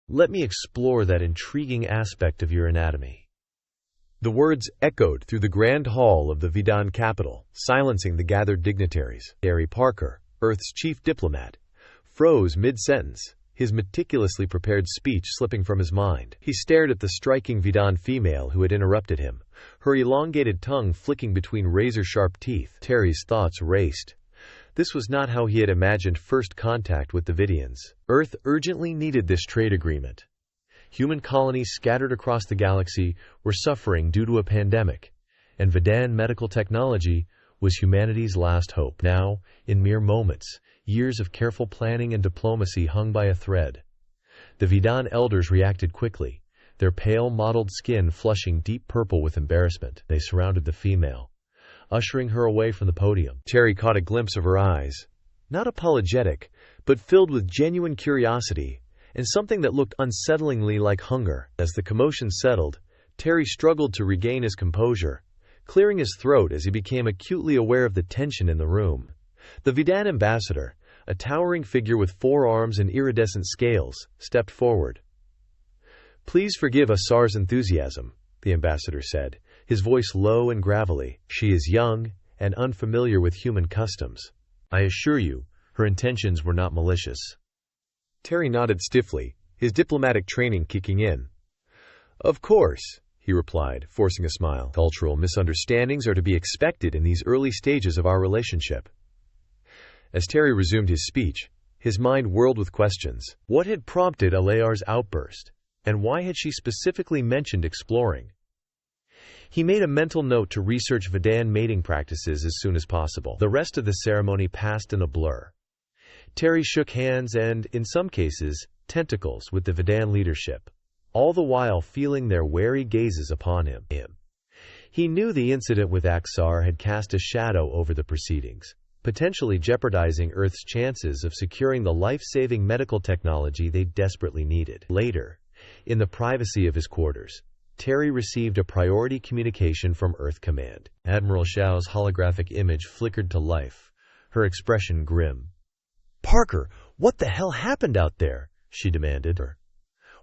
Let me explore that intriguing aspect of your anatomy." The words echoed through the grand hall of the Vidan capital, silencing the gathered dignitaries. Terry Parker, Earth's chief diplomat, froze mid-sentence, his meticulously prepared speech slipping from his mind. He stared at the striking Vidan female who had interrupted him, her elongated tongue flicking between razor-sharp teeth. Terry's thoughts raced. This was not how he had imagined first contact with the Vidians. Earth urgently needed this trade agreement. Human colonies scattered across the galaxy were suffering due to a pandemic, and Vidan medical technology was humanity's last hope. Now, in mere moments, years of careful planning and diplomacy hung by a thread. The Vidan elders reacted quickly, their pale, mottled skin flushing deep purple with embarrassment. They surrounded the female, ushering her away from the podium. Terry caught a glimpse of her eyes, not apologetic, but filled with genuine curiosity and something that looked unsettlingly like hunger. As the commotion settled, Terry struggled to regain his composure, clearing his throat as he became acutely aware of the tension in the room. The Vidan ambassador, a towering figure with 4 arms and iridescent scales, stepped forward. "Please forgive Asar's enthusiasm," the ambassador said, his voice low and gravelly. "She is young and unfamiliar with human customs. I assure you, her intentions were not malicious." Terry nodded stiffly, his diplomatic training kicking in. "Of course," he replied, forcing a smile. "Cultural misunderstandings are to be expected in these early stages of our relationship." As Terry resumed his speech, his mind whirled with questions. What had prompted Alayar's outburst, and why had she specifically mentioned exploring? He made a mental note to research Vidan mating practices as soon as possible. The rest of the ceremony passed in a blur. Terry shook hands and, in some cases, tentacles with the Vidan leadership, all the while feeling their wary gazes upon him. He knew the incident with Axar had cast a shadow over the proceedings, potentially jeopardizing Earth's chances of securing the life-saving medical technology they desperately needed. Later, in the privacy of his quarters, Terry received a priority communication from Earth Command. Admiral Shao's holographic image flickered to life, her expression grim. "Parker, what the hell happened out there?" she demanded.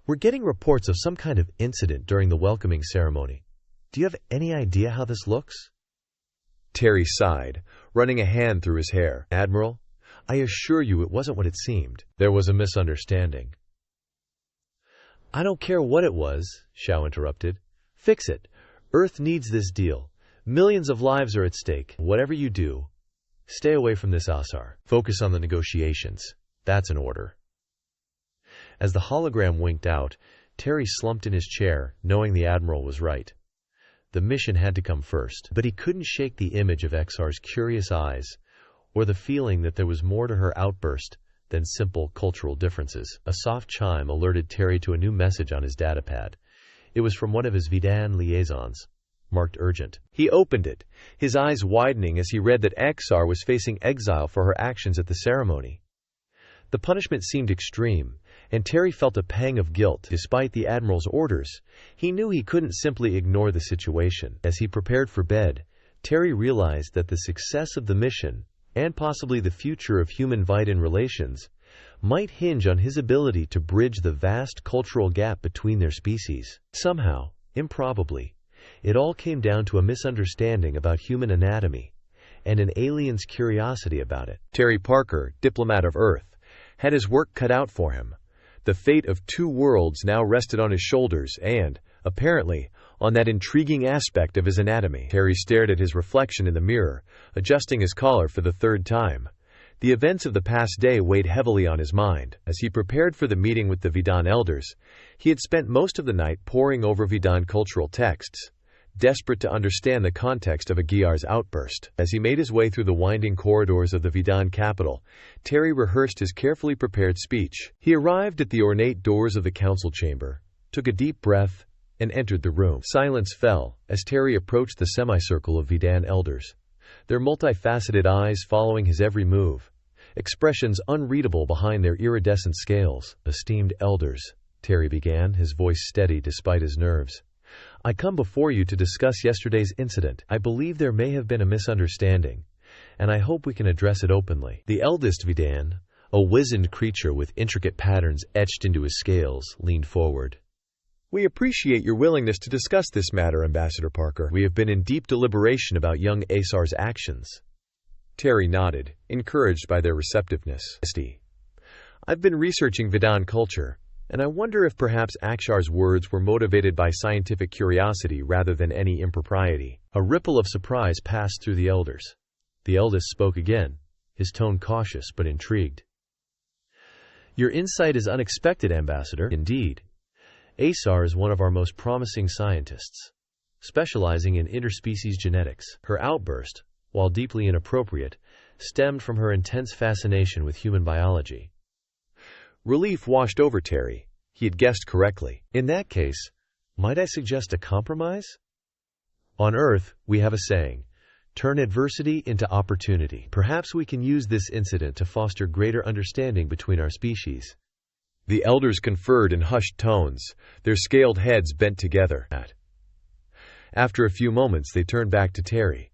"We're getting reports of some kind of incident during the welcoming ceremony. Do you have any idea how this looks?" Terry sighed, running a hand through his hair. "Admiral, I assure you it wasn't what it seemed. There was a misunderstanding." "I don't care what it was," Shao interrupted. "Fix it. Earth needs this deal. Millions of lives are at stake. Whatever you do, stay away from this Asar. Focus on the negotiations. That's an order." As the hologram winked out, Terry slumped in his chair, knowing the Admiral was right. The mission had to come first, but he couldn't shake the image of Exar's curious eyes, or the feeling that there was more to her outburst than simple cultural differences. A soft chime alerted Terry to a new message on his datapad. It was from one of his Vidan liaisons, marked urgent. He opened it, his eyes widening as he read that Exar was facing exile for her actions at the ceremony. The punishment seemed extreme, and Terry felt a pang of guilt. Despite the Admiral's orders, he knew he couldn't simply ignore the situation. As he prepared for bed, Terry realized that the success of the mission, and possibly the future of human-Vidan relations, might hinge on his ability to bridge the vast cultural gap between their species. Somehow, improbably, it all came down to a misunderstanding about human anatomy, and an alien's curiosity about it. Terry Parker, diplomat of Earth, had his work cut out for him. The fate of 2 worlds now rested on his shoulders and, apparently, on that intriguing aspect of his anatomy. Terry stared at his reflection in the mirror, adjusting his collar for the 3rd time. The events of the past day weighed heavily on his mind. As he prepared for the meeting with the Vidan elders, he had spent most of the night poring over Vidan cultural texts, desperate to understand the context of Aguiar's outburst. As he made his way through the winding corridors of the Vidan capital, Terry rehearsed his carefully prepared speech. He arrived at the ornate doors of the council chamber, took a deep breath, and entered the room. Silence fell as Terry approached the semicircle of Vidan elders, their multifaceted eyes following his every move, expressions unreadable behind their iridescent scales. "Esteemed elders," Terry began, his voice steady despite his nerves. "I come before you to discuss yesterday's incident. I believe there may have been a misunderstanding, and I hope we can address it openly." The eldest Vidan, A wizened creature with intricate patterns etched into his scales leaned forward. "We appreciate your willingness to discuss this matter, Ambassador Parker. We have been in deep deliberation about young Asar's actions." Terry nodded, encouraged by their receptiveness. "I've been researching Vidan culture, and I wonder if perhaps Akshar's words were motivated by scientific curiosity rather than any impropriety." A ripple of surprise passed through the elders. The eldest spoke again, his tone cautious but intrigued. "Your insight is unexpected, Ambassador. Indeed. Asar is one of our most promising scientists, specializing in interspecies genetics." Her outburst, while deeply inappropriate, stemmed from her intense fascination with human biology. Relief washed over Terry. He had guessed correctly. "In that case, might I suggest a compromise? On Earth, we have a saying, 'Turn adversity into opportunity.' Perhaps we can use this incident to foster greater understanding between our species." The elders conferred in hushed tones, their scaled heads bent together. After a few moments, they turned back to Terry.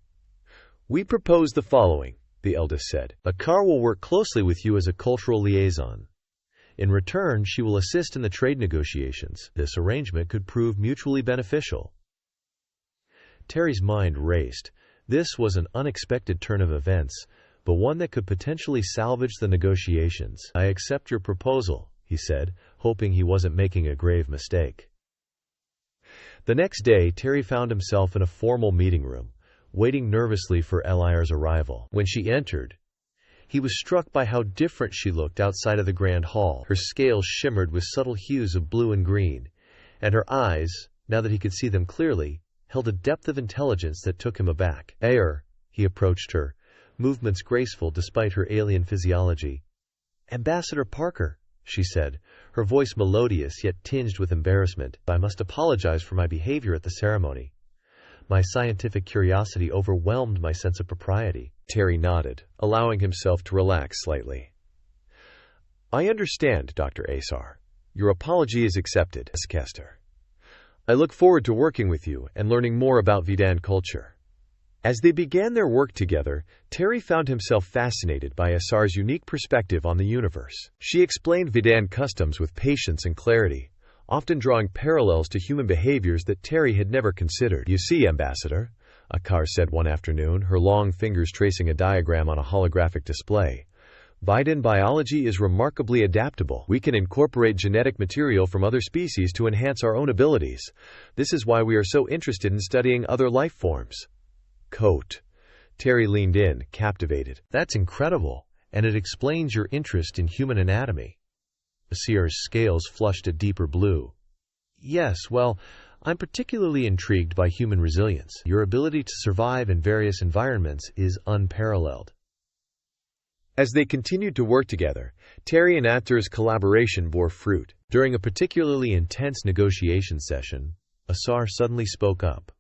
"We propose the following," the eldest said. "Akar will work closely with you as a cultural liaison. In return, she will assist in the trade negotiations. This arrangement could prove mutually beneficial." Terry's mind raced. This was an unexpected turn of events, but one that could potentially salvage the negotiations. "I accept your proposal," he said, hoping he wasn't making a grave mistake. The next day, Terry found himself in a formal meeting room, waiting nervously for Eliar's arrival. When she entered, he was struck by how different she looked outside of the grand hall. Her scales shimmered with subtle hues of blue and green, and her eyes, now that he could see them clearly, held a depth of intelligence that took him aback. He approached her, movements graceful despite her alien physiology. "Ambassador Parker," she said, her voice melodious yet tinged with embarrassment. "I must apologize for my behavior at the ceremony. My scientific curiosity overwhelmed my sense of propriety." Terry nodded, allowing himself to relax slightly. "I understand, Dr. Asar. Your apology is accepted." "I look forward to working with you and learning more about Vidan culture." As they began their work together, Terry found himself fascinated by Asar's unique perspective on the universe. She explained Vidan customs with patience and clarity, often drawing parallels to human behaviors that Terry had never considered. "You see, Ambassador," Akar said one afternoon, her long fingers tracing a diagram on a holographic display, "Vidan biology is remarkably adaptable. We can incorporate genetic material from other species to enhance our own abilities. This is why we are so interested in studying other life forms." Terry leaned in, captivated. "That's incredible, and it explains your interest in human anatomy." Asar's scales flushed a deeper blue. "Yes, well, I'm particularly intrigued by human resilience. Your ability to survive in various environments is unparalleled." As they continued to work together, Terry and Athar's collaboration bore fruit. During a particularly intense negotiation session, Asar suddenly spoke up.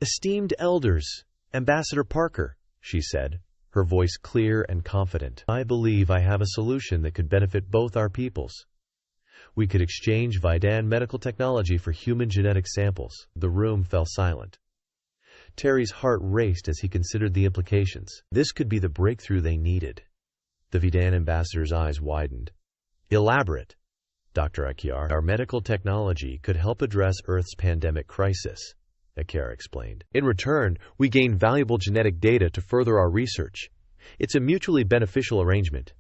"Esteemed elders, Ambassador Parker," she said, her voice clear and confident, "I believe I have a solution that could benefit both our peoples. We could exchange Vidan medical technology for human genetic samples." The room fell silent. Terry's heart raced as he considered the implications. This could be the breakthrough they needed. The Vidan ambassador's eyes widened. "Elaborate, Dr. Akar. Our medical technology could help address Earth's pandemic crisis," Akar explained. "In return, we gain valuable genetic data to further our research. It's a mutually beneficial arrangement."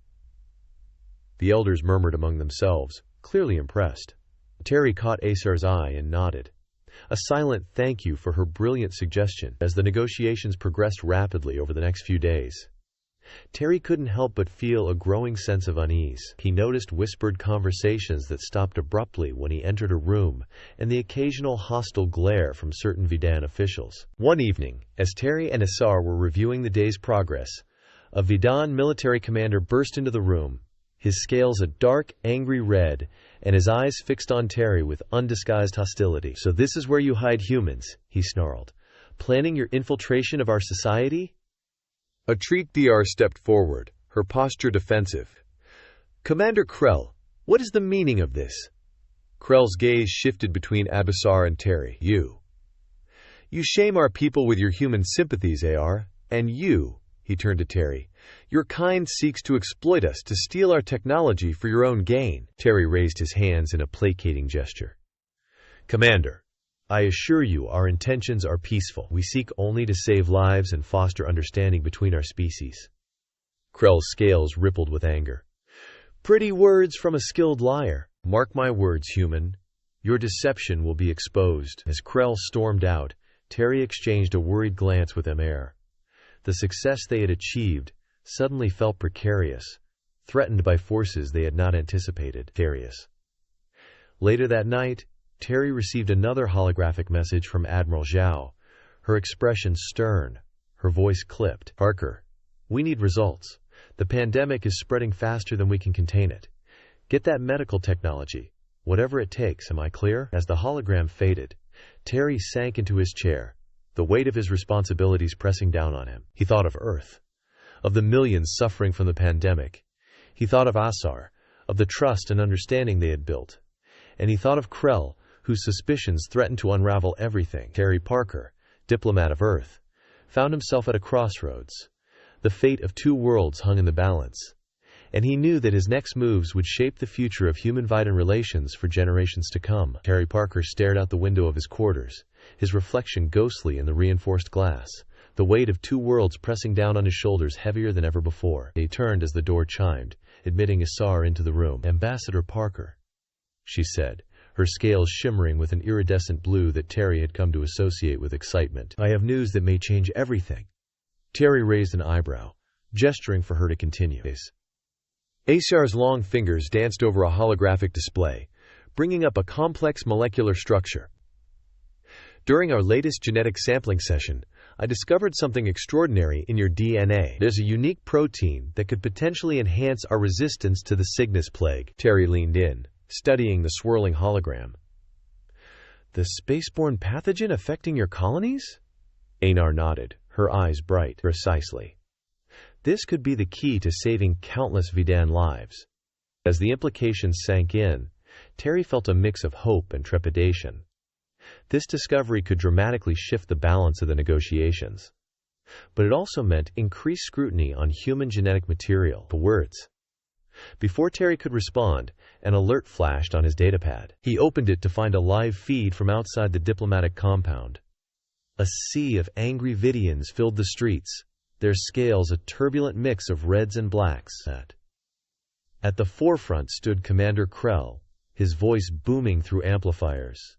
The elders murmured among themselves, clearly impressed. Terry caught Asar's eye and nodded. A silent thank you for her brilliant suggestion. As the negotiations progressed rapidly over the next few days, Terry couldn't help but feel a growing sense of unease. He noticed whispered conversations that stopped abruptly when he entered a room, and the occasional hostile glare from certain Vidan officials. One evening, as Terry and Asar were reviewing the day's progress, a Vidan military commander burst into the room, his scales a dark, angry red, and his eyes fixed on Terry with undisguised hostility. "So this is where you hide humans," he snarled. "Planning your infiltration of our society?" Atreek Dr stepped forward, her posture defensive. "Commander Krell, what is the meaning of this?" Krell's gaze shifted between Abasar and Terry. You shame our people with your human sympathies, AR, and you," He turned to Terry. "Your kind seeks to exploit us, to steal our technology for your own gain." Terry raised his hands in a placating gesture. "Commander, I assure you our intentions are peaceful. We seek only to save lives and foster understanding between our species." Krell's scales rippled with anger. "Pretty words from a skilled liar. Mark my words, human. Your deception will be exposed." As Krell stormed out, Terry exchanged a worried glance with Naira. The success they had achieved suddenly felt precarious, threatened by forces they had not anticipated. Later that night, Terry received another holographic message from Admiral Zhao, her expression stern, her voice clipped. "Parker, we need results. The pandemic is spreading faster than we can contain it. Get that medical technology, whatever it takes, am I clear?" As the hologram faded, Terry sank into his chair, the weight of his responsibilities pressing down on him. He thought of Earth, of the millions suffering from the pandemic. He thought of Asar, of the trust and understanding they had built. And he thought of Krell, whose suspicions threatened to unravel everything. Terry Parker, diplomat of Earth, found himself at a crossroads. The fate of two worlds hung in the balance, and he knew that his next moves would shape the future of human-Vidan relations for generations to come. Terry Parker stared out the window of his quarters, his reflection ghostly in the reinforced glass, the weight of two worlds pressing down on his shoulders heavier than ever before. He turned as the door chimed, admitting Asar into the room. "Ambassador Parker," she said, her scales shimmering with an iridescent blue that Terry had come to associate with excitement. "I have news that may change everything." Terry raised an eyebrow, gesturing for her to continue. Asar's long fingers danced over a holographic display, bringing up a complex molecular structure. "During our latest genetic sampling session, I discovered something extraordinary in your DNA. There's a unique protein that could potentially enhance our resistance to the Cygnus plague." Terry leaned in, studying the swirling hologram. "The spaceborne pathogen affecting your colonies?" Anar nodded, her eyes bright. "Precisely. This could be the key to saving countless Vidan lives." As the implications sank in, Terry felt a mix of hope and trepidation. This discovery could dramatically shift the balance of the negotiations. But it also meant increased scrutiny on human genetic material. The words. Before Terry could respond, an alert flashed on his datapad. He opened it to find a live feed from outside the diplomatic compound. A sea of angry Vidians filled the streets, their scales a turbulent mix of reds and blacks. At the forefront stood Commander Krell, his voice booming through amplifiers.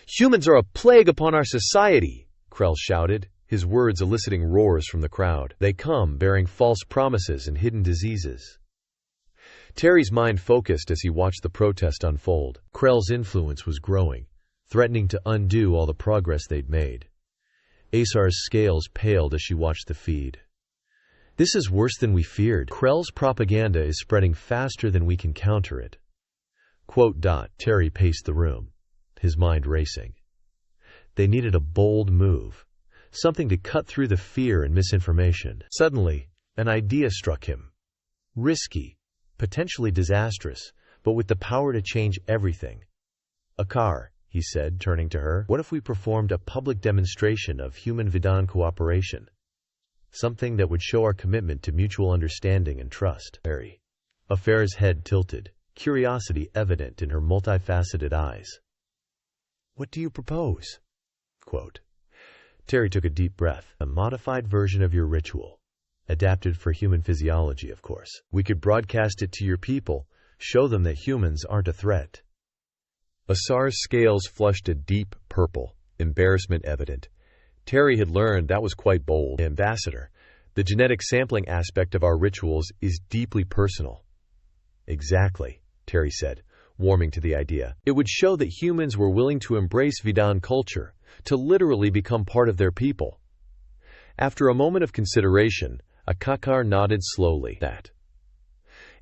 "Humans are a plague upon our society," Krell shouted, his words eliciting roars from the crowd. "They come bearing false promises and hidden diseases." Terry's mind focused as he watched the protest unfold. Krell's influence was growing, threatening to undo all the progress they'd made. Asar's scales paled as she watched the feed. "This is worse than we feared. Krell's propaganda is spreading faster than we can counter it." Terry paced the room, his mind racing. They needed a bold move, something to cut through the fear and misinformation. Suddenly, an idea struck him. Risky, potentially disastrous, but with the power to change everything. "Akar," he said, turning to her, "what if we performed a public demonstration of human-Vidan cooperation? Something that would show our commitment to mutual understanding and trust." Afar's head tilted, curiosity evident in her multifaceted eyes. "What do you propose?" Terry took a deep breath. "A modified version of your ritual. Adapted for human physiology, of course. We could broadcast it to your people, show them that humans aren't a threat." Asar's scales flushed a deep purple, embarrassment evident. Terry had learned that was quite bold. "Ambassador, the genetic sampling aspect of our rituals is deeply personal." "Exactly," Terry said, warming to the idea. "It would show that humans were willing to embrace Vidan culture, to literally become part of their people." After a moment of consideration, Akakar nodded slowly.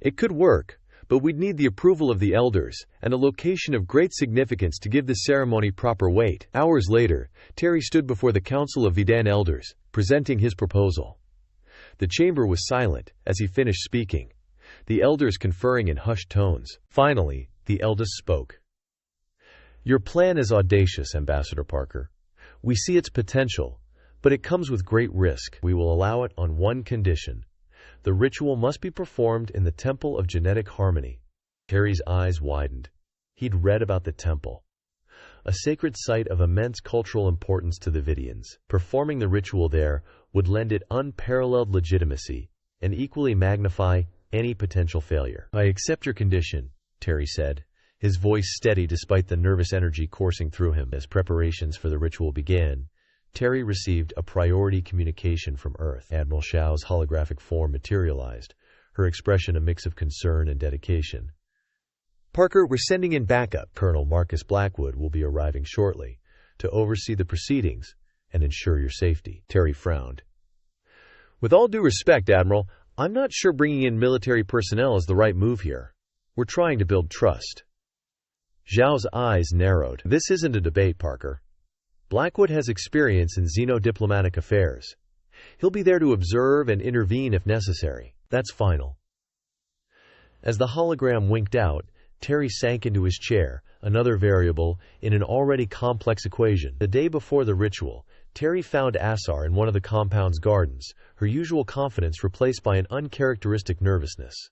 "It could work, but we'd need the approval of the elders, and a location of great significance to give the ceremony proper weight." Hours later, Terry stood before the Council of Vidan elders, presenting his proposal. The chamber was silent as he finished speaking, the elders conferring in hushed tones. Finally, the eldest spoke. "Your plan is audacious, Ambassador Parker. We see its potential, But it comes with great risk. We will allow it on one condition. The ritual must be performed in the Temple of Genetic Harmony. Terry's eyes widened. He'd read about the temple, a sacred site of immense cultural importance to the Vidians. Performing the ritual there would lend it unparalleled legitimacy and equally magnify any potential failure. I accept your condition, Terry said, his voice steady despite the nervous energy coursing through him. As preparations for the ritual began, Terry received a priority communication from Earth. Admiral Shao's holographic form materialized, her expression a mix of concern and dedication. Parker, we're sending in backup. Colonel Marcus Blackwood will be arriving shortly to oversee the proceedings and ensure your safety. Terry frowned. With all due respect, Admiral, I'm not sure bringing in military personnel is the right move here. We're trying to build trust. Zhao's eyes narrowed. This isn't a debate, Parker. Blackwood has experience in xeno-diplomatic affairs. He'll be there to observe and intervene if necessary. That's final. As the hologram winked out, Terry sank into his chair, another variable in an already complex equation. The day before the ritual, Terry found Asar in one of the compound's gardens, her usual confidence replaced by an uncharacteristic nervousness.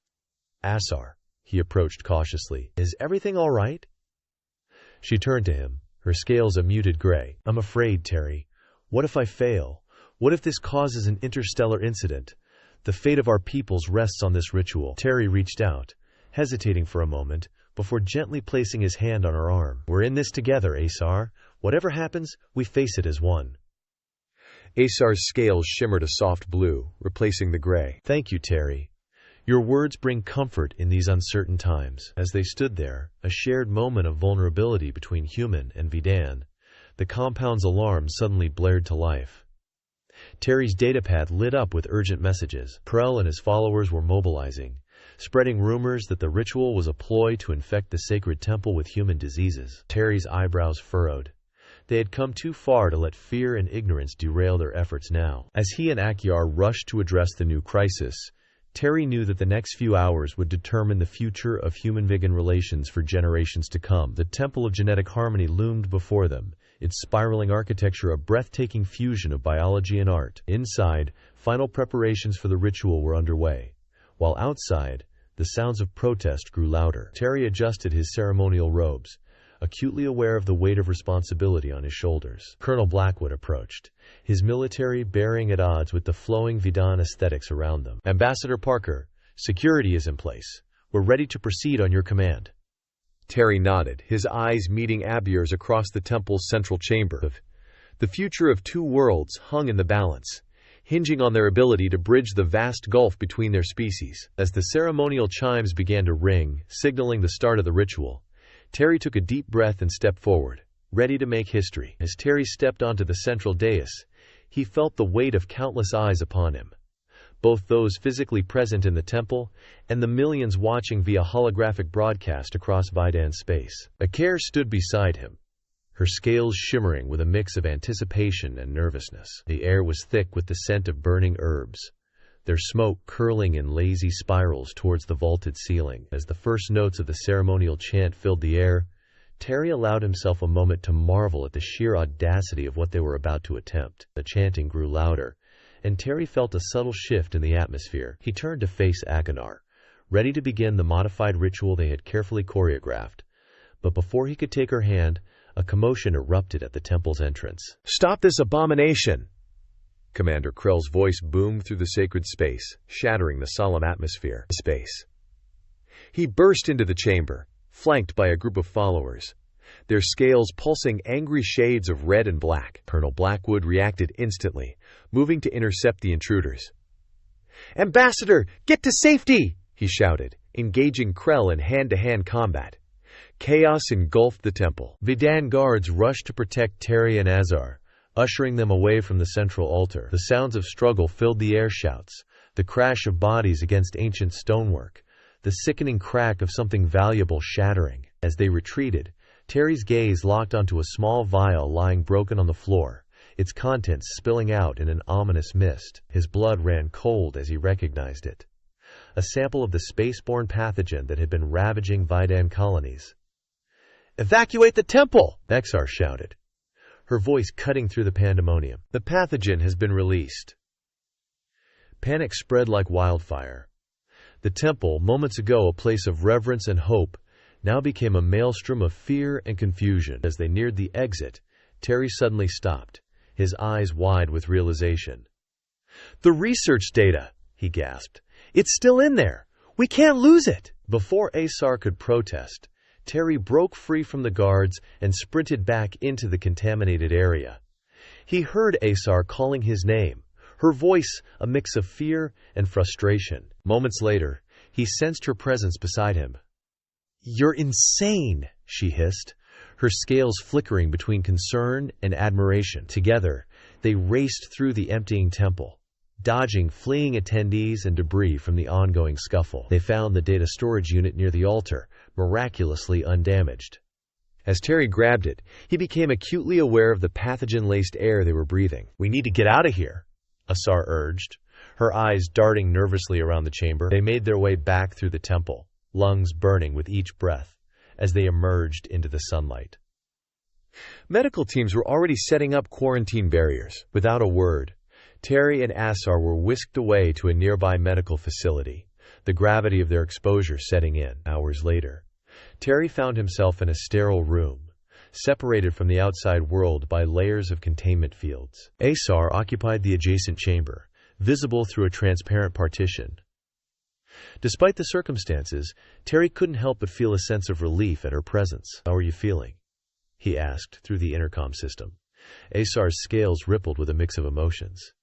Asar, he approached cautiously. Is everything all right? She turned to him, her scales a muted gray. I'm afraid, Terry. What if I fail? What if this causes an interstellar incident? The fate of our peoples rests on this ritual. Terry reached out, hesitating for a moment, before gently placing his hand on her arm. We're in this together, Asar. Whatever happens, we face it as one. Asar's scales shimmered a soft blue, replacing the gray. Thank you, Terry. Your words bring comfort in these uncertain times. As they stood there, a shared moment of vulnerability between human and Vidan, the compound's alarm suddenly blared to life. Terry's datapad lit up with urgent messages. Krell and his followers were mobilizing, spreading rumors that the ritual was a ploy to infect the sacred temple with human diseases. Terry's eyebrows furrowed. They had come too far to let fear and ignorance derail their efforts now. As he and Akyar rushed to address the new crisis, Terry knew that the next few hours would determine the future of human-vegan relations for generations to come. The Temple of Genetic Harmony loomed before them, its spiraling architecture a breathtaking fusion of biology and art. Inside, final preparations for the ritual were underway, while outside, the sounds of protest grew louder. Terry adjusted his ceremonial robes, acutely aware of the weight of responsibility on his shoulders. Colonel Blackwood approached, his military bearing at odds with the flowing Vidan aesthetics around them. Ambassador Parker, security is in place. We're ready to proceed on your command. Terry nodded, his eyes meeting Abir's across the temple's central chamber. The future of two worlds hung in the balance, hinging on their ability to bridge the vast gulf between their species. As the ceremonial chimes began to ring, signaling the start of the ritual, Terry took a deep breath and stepped forward, ready to make history. As Terry stepped onto the central dais, he felt the weight of countless eyes upon him, both those physically present in the temple and the millions watching via holographic broadcast across Vidan space. Akyar stood beside him, her scales shimmering with a mix of anticipation and nervousness. The air was thick with the scent of burning herbs, their smoke curling in lazy spirals towards the vaulted ceiling. As the first notes of the ceremonial chant filled the air, Terry allowed himself a moment to marvel at the sheer audacity of what they were about to attempt. The chanting grew louder, and Terry felt a subtle shift in the atmosphere. He turned to face Akanar, ready to begin the modified ritual they had carefully choreographed. But before he could take her hand, a commotion erupted at the temple's entrance. Stop this abomination! Commander Krell's voice boomed through the sacred space, shattering the solemn atmosphere. He burst into the chamber, flanked by a group of followers, their scales pulsing angry shades of red and black. Colonel Blackwood reacted instantly, moving to intercept the intruders. "Ambassador, get to safety!" he shouted, engaging Krell in hand-to-hand combat. Chaos engulfed the temple. Vidan guards rushed to protect Terry and Azar, ushering them away from the central altar. The sounds of struggle filled the air, shouts, the crash of bodies against ancient stonework, the sickening crack of something valuable shattering. As they retreated, Terry's gaze locked onto a small vial lying broken on the floor, its contents spilling out in an ominous mist. His blood ran cold as he recognized it. A sample of the spaceborne pathogen that had been ravaging Vidan colonies. "Evacuate the temple!" Exar shouted. her voice cutting through the pandemonium. The pathogen has been released. Panic spread like wildfire. The temple, moments ago a place of reverence and hope, now became a maelstrom of fear and confusion. As they neared the exit, Terry suddenly stopped, his eyes wide with realization. "The research data," he gasped. "It's still in there. We can't lose it." Before Asar could protest, Terry broke free from the guards and sprinted back into the contaminated area. He heard Asar calling his name, her voice a mix of fear and frustration. Moments later, he sensed her presence beside him. "You're insane," she hissed, her scales flickering between concern and admiration. Together, they raced through the emptying temple, dodging fleeing attendees and debris from the ongoing scuffle. They found the data storage unit near the altar, miraculously undamaged. As Terry grabbed it, he became acutely aware of the pathogen-laced air they were breathing. "We need to get out of here," Asar urged, her eyes darting nervously around the chamber. They made their way back through the temple, lungs burning with each breath, as they emerged into the sunlight. Medical teams were already setting up quarantine barriers. Without a word, Terry and Asar were whisked away to a nearby medical facility, the gravity of their exposure setting in. Hours later, Terry found himself in a sterile room, separated from the outside world by layers of containment fields. Asar occupied the adjacent chamber, visible through a transparent partition. Despite the circumstances, Terry couldn't help but feel a sense of relief at her presence. "How are you feeling?" he asked through the intercom system. Asar's scales rippled with a mix of emotions.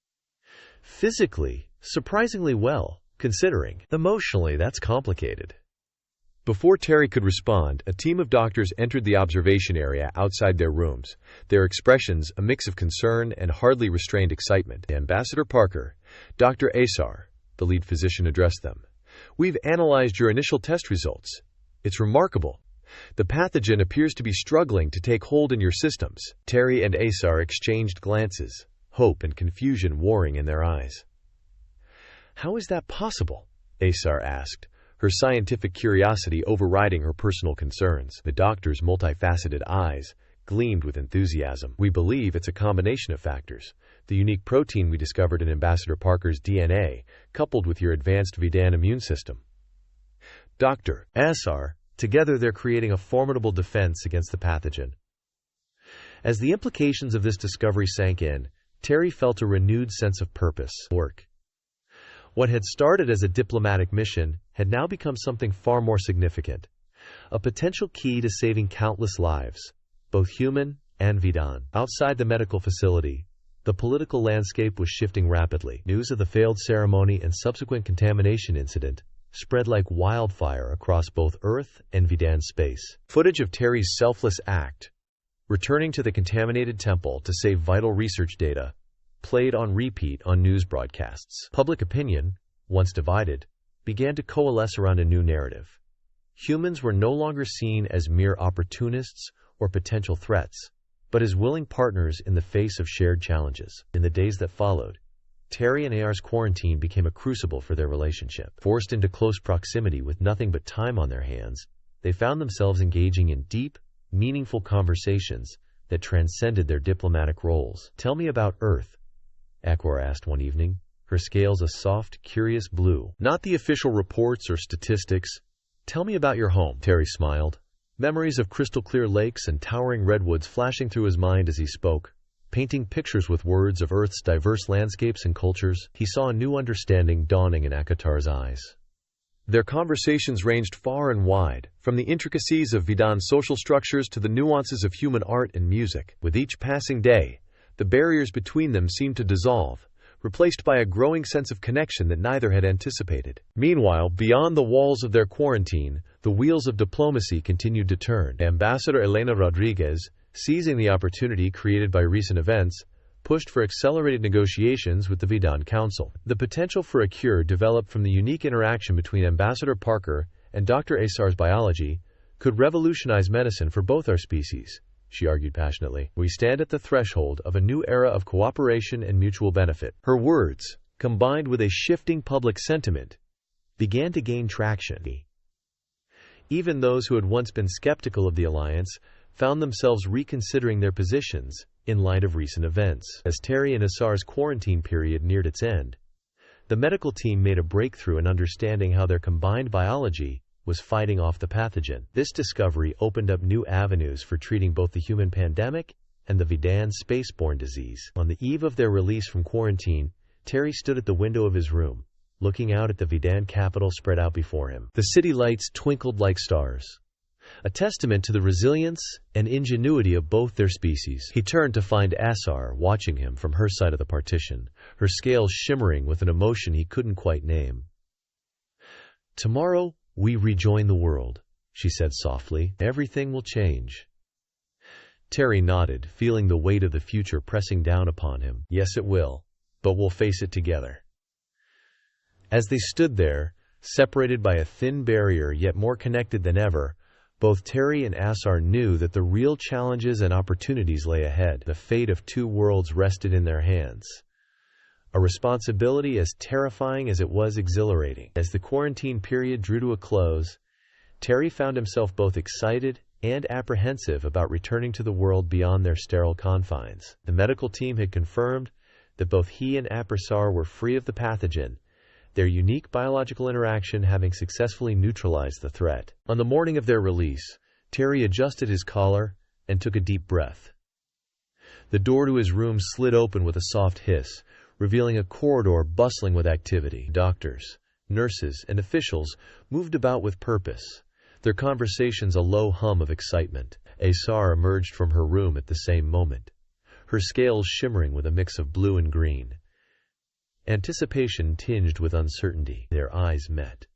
"Physically, surprisingly well, considering. Emotionally, that's complicated." Before Terry could respond, a team of doctors entered the observation area outside their rooms, their expressions a mix of concern and hardly restrained excitement. "Ambassador Parker, Dr. Asar," the lead physician addressed them. "We've analyzed your initial test results. It's remarkable. The pathogen appears to be struggling to take hold in your systems." Terry and Asar exchanged glances, hope and confusion warring in their eyes. "How is that possible?" Asar asked, her scientific curiosity overriding her personal concerns. The doctor's multifaceted eyes gleamed with enthusiasm. "We believe it's a combination of factors. The unique protein we discovered in Ambassador Parker's DNA, coupled with your advanced Vidan immune system. Dr. Asar, together they're creating a formidable defense against the pathogen." As the implications of this discovery sank in, Terry felt a renewed sense of purpose. Work. What had started as a diplomatic mission had now become something far more significant, a potential key to saving countless lives, both human and Vidan. Outside the medical facility, the political landscape was shifting rapidly. News of the failed ceremony and subsequent contamination incident spread like wildfire across both Earth and Vidan space. Footage of Terry's selfless act, returning to the contaminated temple to save vital research data, played on repeat on news broadcasts. Public opinion, once divided, began to coalesce around a new narrative. Humans were no longer seen as mere opportunists or potential threats, but as willing partners in the face of shared challenges. In the days that followed, Terry and Ar's quarantine became a crucible for their relationship. Forced into close proximity with nothing but time on their hands, they found themselves engaging in deep, meaningful conversations that transcended their diplomatic roles. "Tell me about Earth," Akbar asked one evening, her scales a soft, curious blue. "Not the official reports or statistics. Tell me about your home." Terry smiled, memories of crystal-clear lakes and towering redwoods flashing through his mind as he spoke, painting pictures with words of Earth's diverse landscapes and cultures. He saw a new understanding dawning in Akatar's eyes. Their conversations ranged far and wide, from the intricacies of Vidan's social structures to the nuances of human art and music. With each passing day, the barriers between them seemed to dissolve, replaced by a growing sense of connection that neither had anticipated. Meanwhile, beyond the walls of their quarantine, the wheels of diplomacy continued to turn. Ambassador Elena Rodriguez, seizing the opportunity created by recent events, pushed for accelerated negotiations with the Vidan Council. The potential for a cure developed from the unique interaction between Ambassador Parker and Dr. Asar's biology could revolutionize medicine for both our species, she argued passionately. "We stand at the threshold of a new era of cooperation and mutual benefit." Her words, combined with a shifting public sentiment, began to gain traction. Even those who had once been skeptical of the alliance found themselves reconsidering their positions in light of recent events. As Terry and Asar's quarantine period neared its end, the medical team made a breakthrough in understanding how their combined biology was fighting off the pathogen. This discovery opened up new avenues for treating both the human pandemic and the Vidan spaceborne disease. On the eve of their release from quarantine, Terry stood at the window of his room, looking out at the Vidan capital spread out before him. The city lights twinkled like stars, a testament to the resilience and ingenuity of both their species. He turned to find Asar watching him from her side of the partition, her scales shimmering with an emotion he couldn't quite name. "Tomorrow we rejoin the world," she said softly. "Everything will change." Terry nodded, feeling the weight of the future pressing down upon him. "Yes, it will, but we'll face it together." As they stood there, separated by a thin barrier yet more connected than ever, both Terry and Asar knew that the real challenges and opportunities lay ahead. The fate of two worlds rested in their hands, a responsibility as terrifying as it was exhilarating. As the quarantine period drew to a close, Terry found himself both excited and apprehensive about returning to the world beyond their sterile confines. The medical team had confirmed that both he and Asar were free of the pathogen, their unique biological interaction having successfully neutralized the threat. On the morning of their release, Terry adjusted his collar and took a deep breath. The door to his room slid open with a soft hiss, revealing a corridor bustling with activity. Doctors, nurses, and officials moved about with purpose, their conversations a low hum of excitement. Asar emerged from her room at the same moment, her scales shimmering with a mix of blue and green, anticipation tinged with uncertainty. Their eyes met,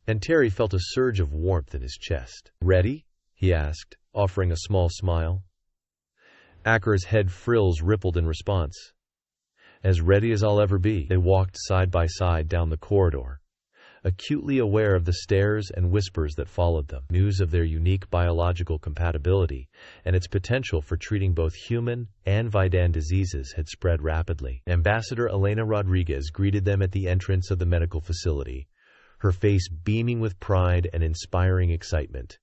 and Terry felt a surge of warmth in his chest. "Ready?" he asked, offering a small smile. Akar's head frills rippled in response. "As ready as I'll ever be." They walked side by side down the corridor, acutely aware of the stares and whispers that followed them. News of their unique biological compatibility and its potential for treating both human and Vidan diseases had spread rapidly. Ambassador Elena Rodriguez greeted them at the entrance of the medical facility, her face beaming with pride and inspiring excitement.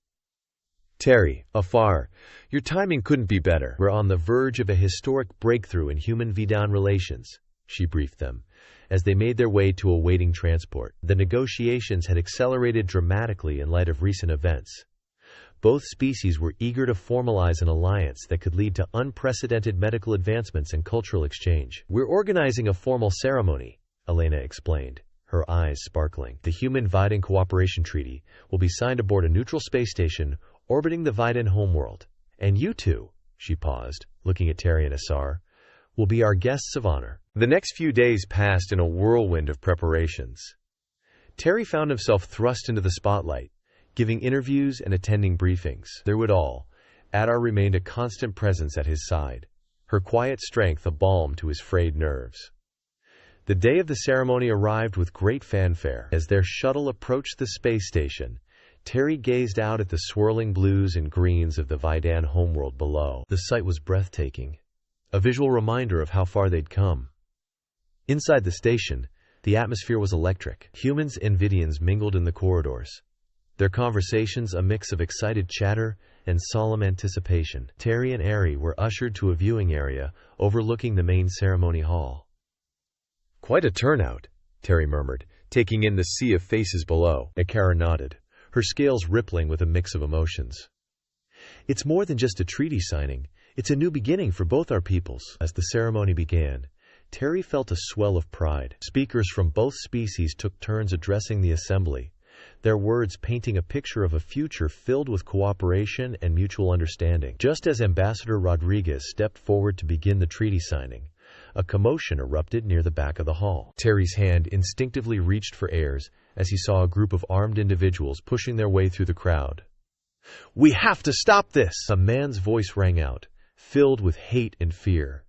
"Terry, Afar, your timing couldn't be better. We're on the verge of a historic breakthrough in human-Vidan relations," she briefed them, as they made their way to a waiting transport. The negotiations had accelerated dramatically in light of recent events. Both species were eager to formalize an alliance that could lead to unprecedented medical advancements and cultural exchange. "We're organizing a formal ceremony," Elena explained, her eyes sparkling. "The Human-Vidan Cooperation Treaty will be signed aboard a neutral space station orbiting the Vidan homeworld. And you two," she paused, looking at Terry and Asar, "will be our guests of honor." The next few days passed in a whirlwind of preparations. Terry found himself thrust into the spotlight, giving interviews and attending briefings. Through it all, Adar remained a constant presence at his side, her quiet strength a balm to his frayed nerves. The day of the ceremony arrived with great fanfare. As their shuttle approached the space station, Terry gazed out at the swirling blues and greens of the Vidan homeworld below. The sight was breathtaking, a visual reminder of how far they'd come. Inside the station, the atmosphere was electric. Humans and Vidians mingled in the corridors, their conversations a mix of excited chatter and solemn anticipation. Terry and Ari were ushered to a viewing area overlooking the main ceremony hall. "Quite a turnout," Terry murmured, taking in the sea of faces below. Akara nodded, her scales rippling with a mix of emotions. "It's more than just a treaty signing. It's a new beginning for both our peoples." As the ceremony began, Terry felt a swell of pride. Speakers from both species took turns addressing the assembly, their words painting a picture of a future filled with cooperation and mutual understanding. Just as Ambassador Rodriguez stepped forward to begin the treaty signing, a commotion erupted near the back of the hall. Terry's hand instinctively reached for Ayers as he saw a group of armed individuals pushing their way through the crowd. "We have to stop this!" A man's voice rang out, filled with hate and fear.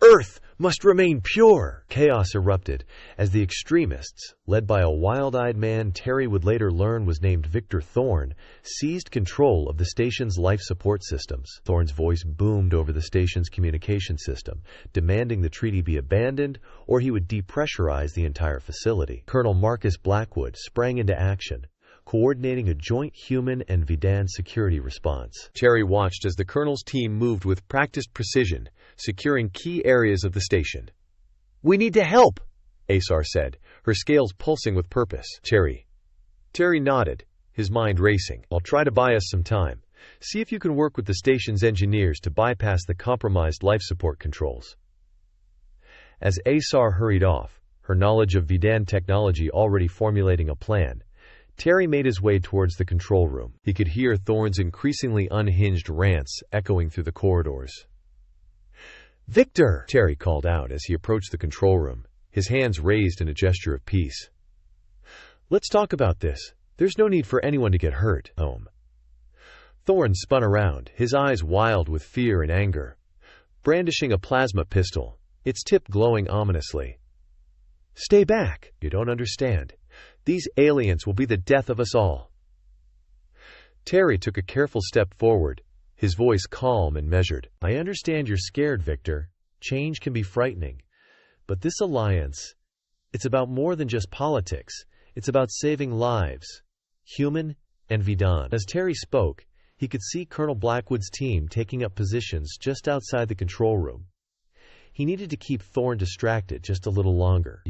"Earth must remain pure!" Chaos erupted as the extremists, led by a wild-eyed man Terry would later learn was named Victor Thorne, seized control of the station's life support systems. Thorne's voice boomed over the station's communication system, demanding the treaty be abandoned or he would depressurize the entire facility. Colonel Marcus Blackwood sprang into action, coordinating a joint human and Vidan security response. Terry watched as the colonel's team moved with practiced precision, securing key areas of the station. "We need to help," Asar said, her scales pulsing with purpose. Terry nodded, his mind racing. "I'll try to buy us some time. See if you can work with the station's engineers to bypass the compromised life support controls." As Asar hurried off, her knowledge of Vidan technology already formulating a plan, Terry made his way towards the control room. He could hear Thorne's increasingly unhinged rants echoing through the corridors. "Victor!" Terry called out as he approached the control room, his hands raised in a gesture of peace. "Let's talk about this. There's no need for anyone to get hurt." Thorne spun around, his eyes wild with fear and anger, brandishing a plasma pistol, its tip glowing ominously. "Stay back. You don't understand. These aliens will be the death of us all." Terry took a careful step forward, his voice calm and measured. "I understand you're scared, Victor. Change can be frightening. But this alliance, it's about more than just politics. It's about saving lives, human and Vidan." As Terry spoke, he could see Colonel Blackwood's team taking up positions just outside the control room. He needed to keep Thorne distracted just a little longer.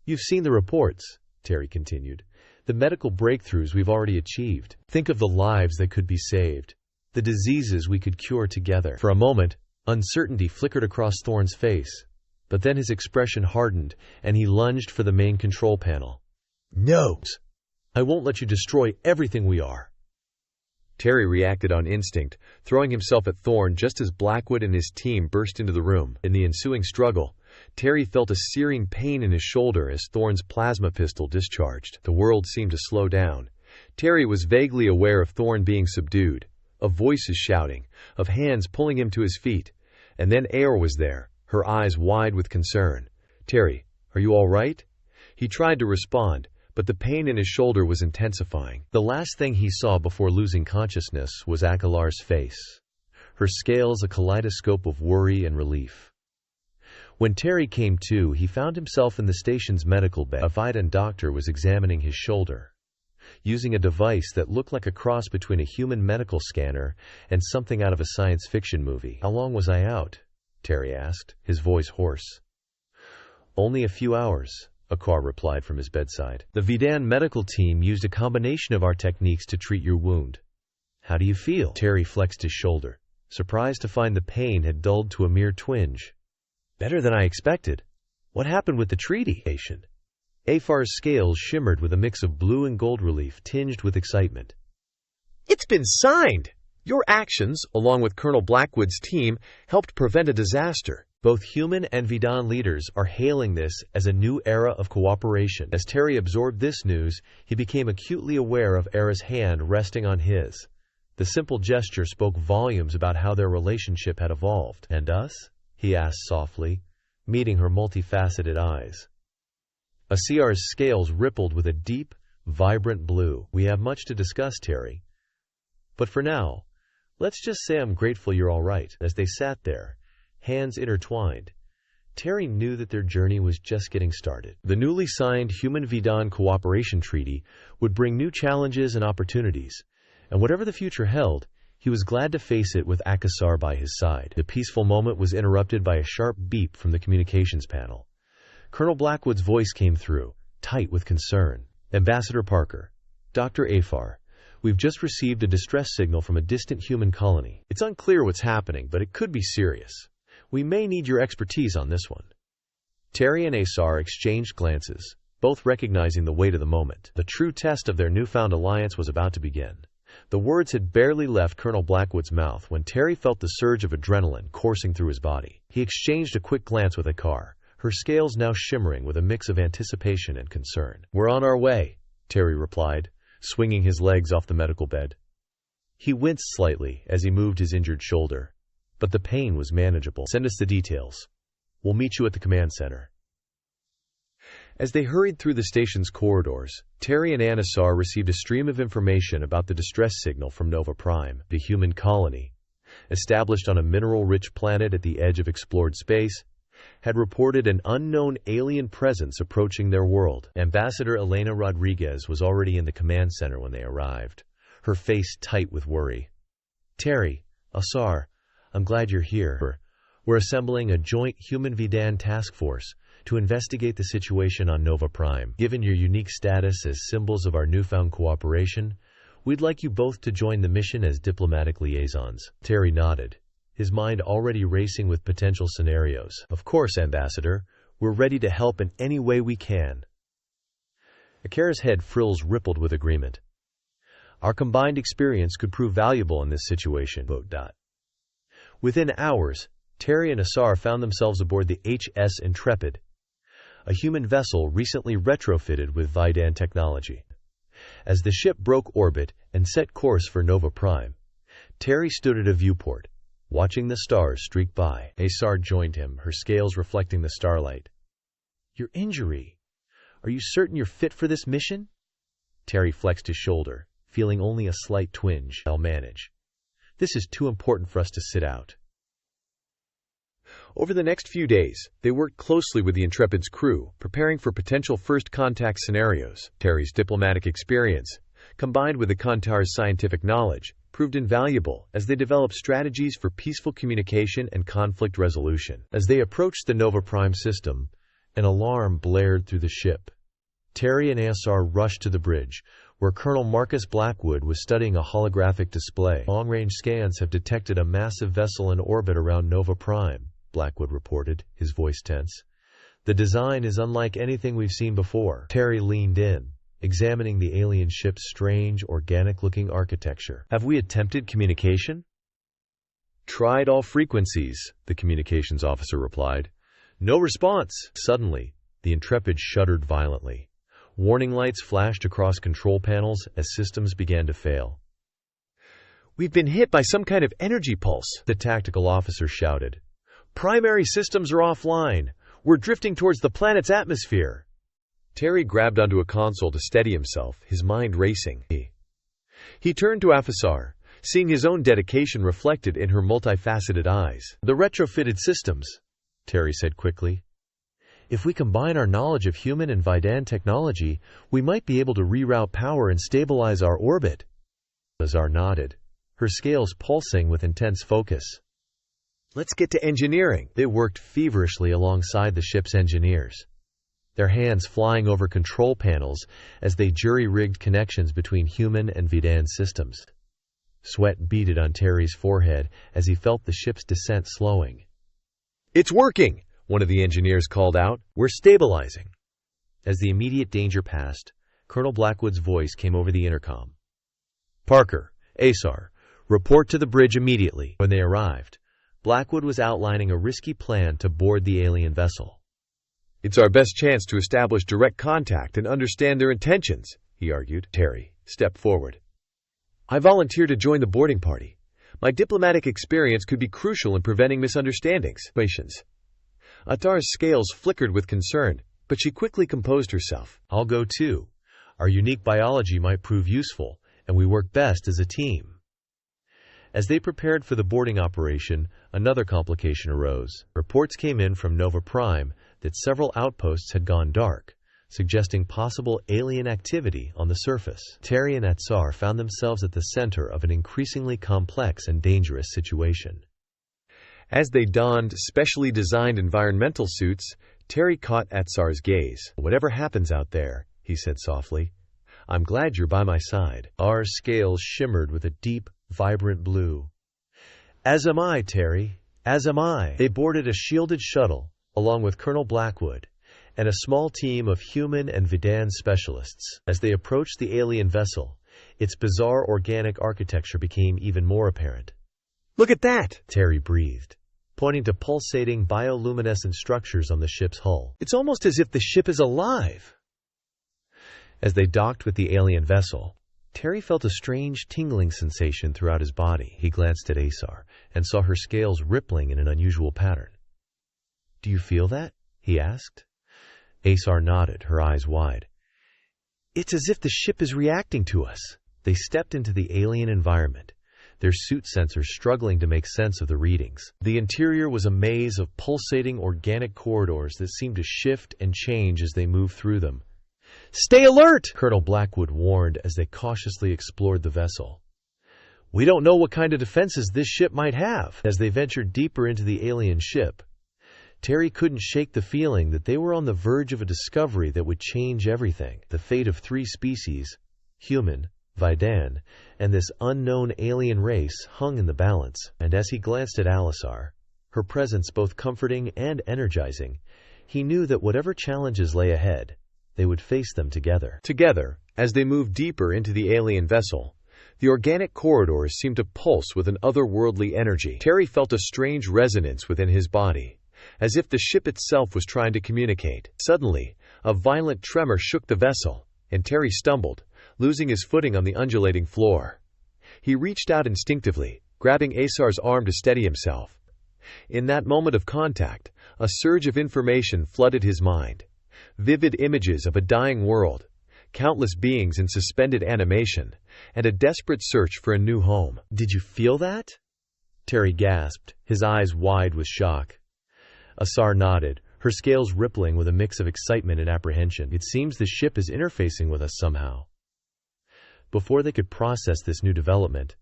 You've seen the reports," Terry continued. "The medical breakthroughs we've already achieved. Think of the lives that could be saved, the diseases we could cure together." For a moment, uncertainty flickered across Thorne's face, but then his expression hardened, and he lunged for the main control panel. "No! I won't let you destroy everything we are." Terry reacted on instinct, throwing himself at Thorne just as Blackwood and his team burst into the room. In the ensuing struggle, Terry felt a searing pain in his shoulder as Thorne's plasma pistol discharged. The world seemed to slow down. Terry was vaguely aware of Thorne being subdued, of voices shouting, of hands pulling him to his feet. And then Air was there, her eyes wide with concern. "Terry, are you all right?" He tried to respond, but the pain in his shoulder was intensifying. The last thing he saw before losing consciousness was Akalar's face, her scales a kaleidoscope of worry and relief. When Terry came to, he found himself in the station's medical bed. A Vidan doctor was examining his shoulder, using a device that looked like a cross between a human medical scanner and something out of a science fiction movie. "How long was I out?" Terry asked, his voice hoarse. "Only a few hours," Akar replied from his bedside. "The Vidan medical team used a combination of our techniques to treat your wound." "How do you feel?" Terry flexed his shoulder, surprised to find the pain had dulled to a mere twinge. "Better than I expected. What happened with the treaty?" Afar's scales shimmered with a mix of blue and gold relief tinged with excitement. "It's been signed! Your actions, along with Colonel Blackwood's team, helped prevent a disaster." Both human and Vidan leaders are hailing this as a new era of cooperation. As Terry absorbed this news, he became acutely aware of Era's hand resting on his. The simple gesture spoke volumes about how their relationship had evolved. "And us?" he asked softly, meeting her multifaceted eyes. Asar's scales rippled with a deep, vibrant blue. "We have much to discuss, Terry. But for now, let's just say I'm grateful you're all right." As they sat there, hands intertwined, Terry knew that their journey was just getting started. The newly signed Human-Vidan Cooperation Treaty would bring new challenges and opportunities, and whatever the future held, he was glad to face it with Akasar by his side. The peaceful moment was interrupted by a sharp beep from the communications panel. Colonel Blackwood's voice came through, tight with concern. "Ambassador Parker, Dr. Afar, we've just received a distress signal from a distant human colony. It's unclear what's happening, but it could be serious. We may need your expertise on this one." Terry and Asar exchanged glances, both recognizing the weight of the moment. The true test of their newfound alliance was about to begin. The words had barely left Colonel Blackwood's mouth when Terry felt the surge of adrenaline coursing through his body. He exchanged a quick glance with Akar, her scales now shimmering with a mix of anticipation and concern. "We're on our way," Terry replied, swinging his legs off the medical bed. He winced slightly as he moved his injured shoulder, but the pain was manageable. "Send us the details. We'll meet you at the command center." As they hurried through the station's corridors, Terry and Anasar received a stream of information about the distress signal from Nova Prime, the human colony, established on a mineral-rich planet at the edge of explored space, had reported an unknown alien presence approaching their world. Ambassador Elena Rodriguez was already in the command center when they arrived, her face tight with worry. "Terry, Asar, I'm glad you're here. We're assembling a joint human-Vidan task force to investigate the situation on Nova Prime. Given your unique status as symbols of our newfound cooperation, we'd like you both to join the mission as diplomatic liaisons." Terry nodded, his mind already racing with potential scenarios. "Of course, Ambassador. We're ready to help in any way we can." Akira's head frills rippled with agreement. "Our combined experience could prove valuable in this situation." Within hours, Terry and Asar found themselves aboard the HS Intrepid, a human vessel recently retrofitted with Vidan technology. As the ship broke orbit and set course for Nova Prime, Terry stood at a viewport, watching the stars streak by. Asar joined him, her scales reflecting the starlight. "Your injury. Are you certain you're fit for this mission?" Terry flexed his shoulder, feeling only a slight twinge. "I'll manage. This is too important for us to sit out." Over the next few days, they worked closely with the Intrepid's crew, preparing for potential first contact scenarios. Terry's diplomatic experience, combined with the Kantar's scientific knowledge, proved invaluable as they developed strategies for peaceful communication and conflict resolution. As they approached the Nova Prime system, an alarm blared through the ship. Terry and Asar rushed to the bridge, where Colonel Marcus Blackwood was studying a holographic display. "Long-range scans have detected a massive vessel in orbit around Nova Prime," Blackwood reported, his voice tense. "The design is unlike anything we've seen before." Terry leaned in, examining the alien ship's strange, organic-looking architecture. "Have we attempted communication?" "Tried all frequencies," the communications officer replied. "No response." Suddenly, the Intrepid shuddered violently. Warning lights flashed across control panels as systems began to fail. "We've been hit by some kind of energy pulse," the tactical officer shouted. "Primary systems are offline. We're drifting towards the planet's atmosphere." Terry grabbed onto a console to steady himself, his mind racing. He turned to Afasar, seeing his own dedication reflected in her multifaceted eyes. "The retrofitted systems," Terry said quickly. "If we combine our knowledge of human and Vidan technology, we might be able to reroute power and stabilize our orbit." Azar nodded, her scales pulsing with intense focus. "Let's get to engineering." They worked feverishly alongside the ship's engineers, their hands flying over control panels as they jury-rigged connections between human and Vidan systems. Sweat beaded on Terry's forehead as he felt the ship's descent slowing. "It's working!" one of the engineers called out. "We're stabilizing." As the immediate danger passed, Colonel Blackwood's voice came over the intercom. "Parker, Asar, report to the bridge immediately." When they arrived, Blackwood was outlining a risky plan to board the alien vessel. "It's our best chance to establish direct contact and understand their intentions," he argued. Terry stepped forward. "I volunteer to join the boarding party. My diplomatic experience could be crucial in preventing misunderstandings." Atar's scales flickered with concern, but she quickly composed herself. "I'll go too. Our unique biology might prove useful, and we work best as a team." As they prepared for the boarding operation, another complication arose. Reports came in from Nova Prime that several outposts had gone dark, suggesting possible alien activity on the surface. Terry and Atsar found themselves at the center of an increasingly complex and dangerous situation. As they donned specially designed environmental suits, Terry caught Atsar's gaze. "Whatever happens out there," he said softly, "I'm glad you're by my side." Our scales shimmered with a deep, vibrant blue. "As am I, Terry. As am I." They boarded a shielded shuttle, along with Colonel Blackwood, and a small team of human and Vidan specialists. As they approached the alien vessel, its bizarre organic architecture became even more apparent. "Look at that!" Terry breathed, pointing to pulsating bioluminescent structures on the ship's hull. "It's almost as if the ship is alive." As they docked with the alien vessel, Terry felt a strange tingling sensation throughout his body. He glanced at Asar and saw her scales rippling in an unusual pattern. "Do you feel that?" he asked. Asar nodded, her eyes wide. "It's as if the ship is reacting to us." They stepped into the alien environment, their suit sensors struggling to make sense of the readings. The interior was a maze of pulsating organic corridors that seemed to shift and change as they moved through them. "Stay alert!" Colonel Blackwood warned as they cautiously explored the vessel. "We don't know what kind of defenses this ship might have." As they ventured deeper into the alien ship, Terry couldn't shake the feeling that they were on the verge of a discovery that would change everything. The fate of 3 species, human, Vidan, and this unknown alien race hung in the balance, and as he glanced at Alisar, her presence both comforting and energizing, he knew that whatever challenges lay ahead, they would face them together. Together, as they moved deeper into the alien vessel, the organic corridors seemed to pulse with an otherworldly energy. Terry felt a strange resonance within his body, as if the ship itself was trying to communicate. Suddenly, a violent tremor shook the vessel, and Terry stumbled, losing his footing on the undulating floor. He reached out instinctively, grabbing Asar's arm to steady himself. In that moment of contact, a surge of information flooded his mind. Vivid images of a dying world, countless beings in suspended animation, and a desperate search for a new home. "Did you feel that?" Terry gasped, his eyes wide with shock. Asar nodded, her scales rippling with a mix of excitement and apprehension. "It seems the ship is interfacing with us somehow." Before they could process this new development,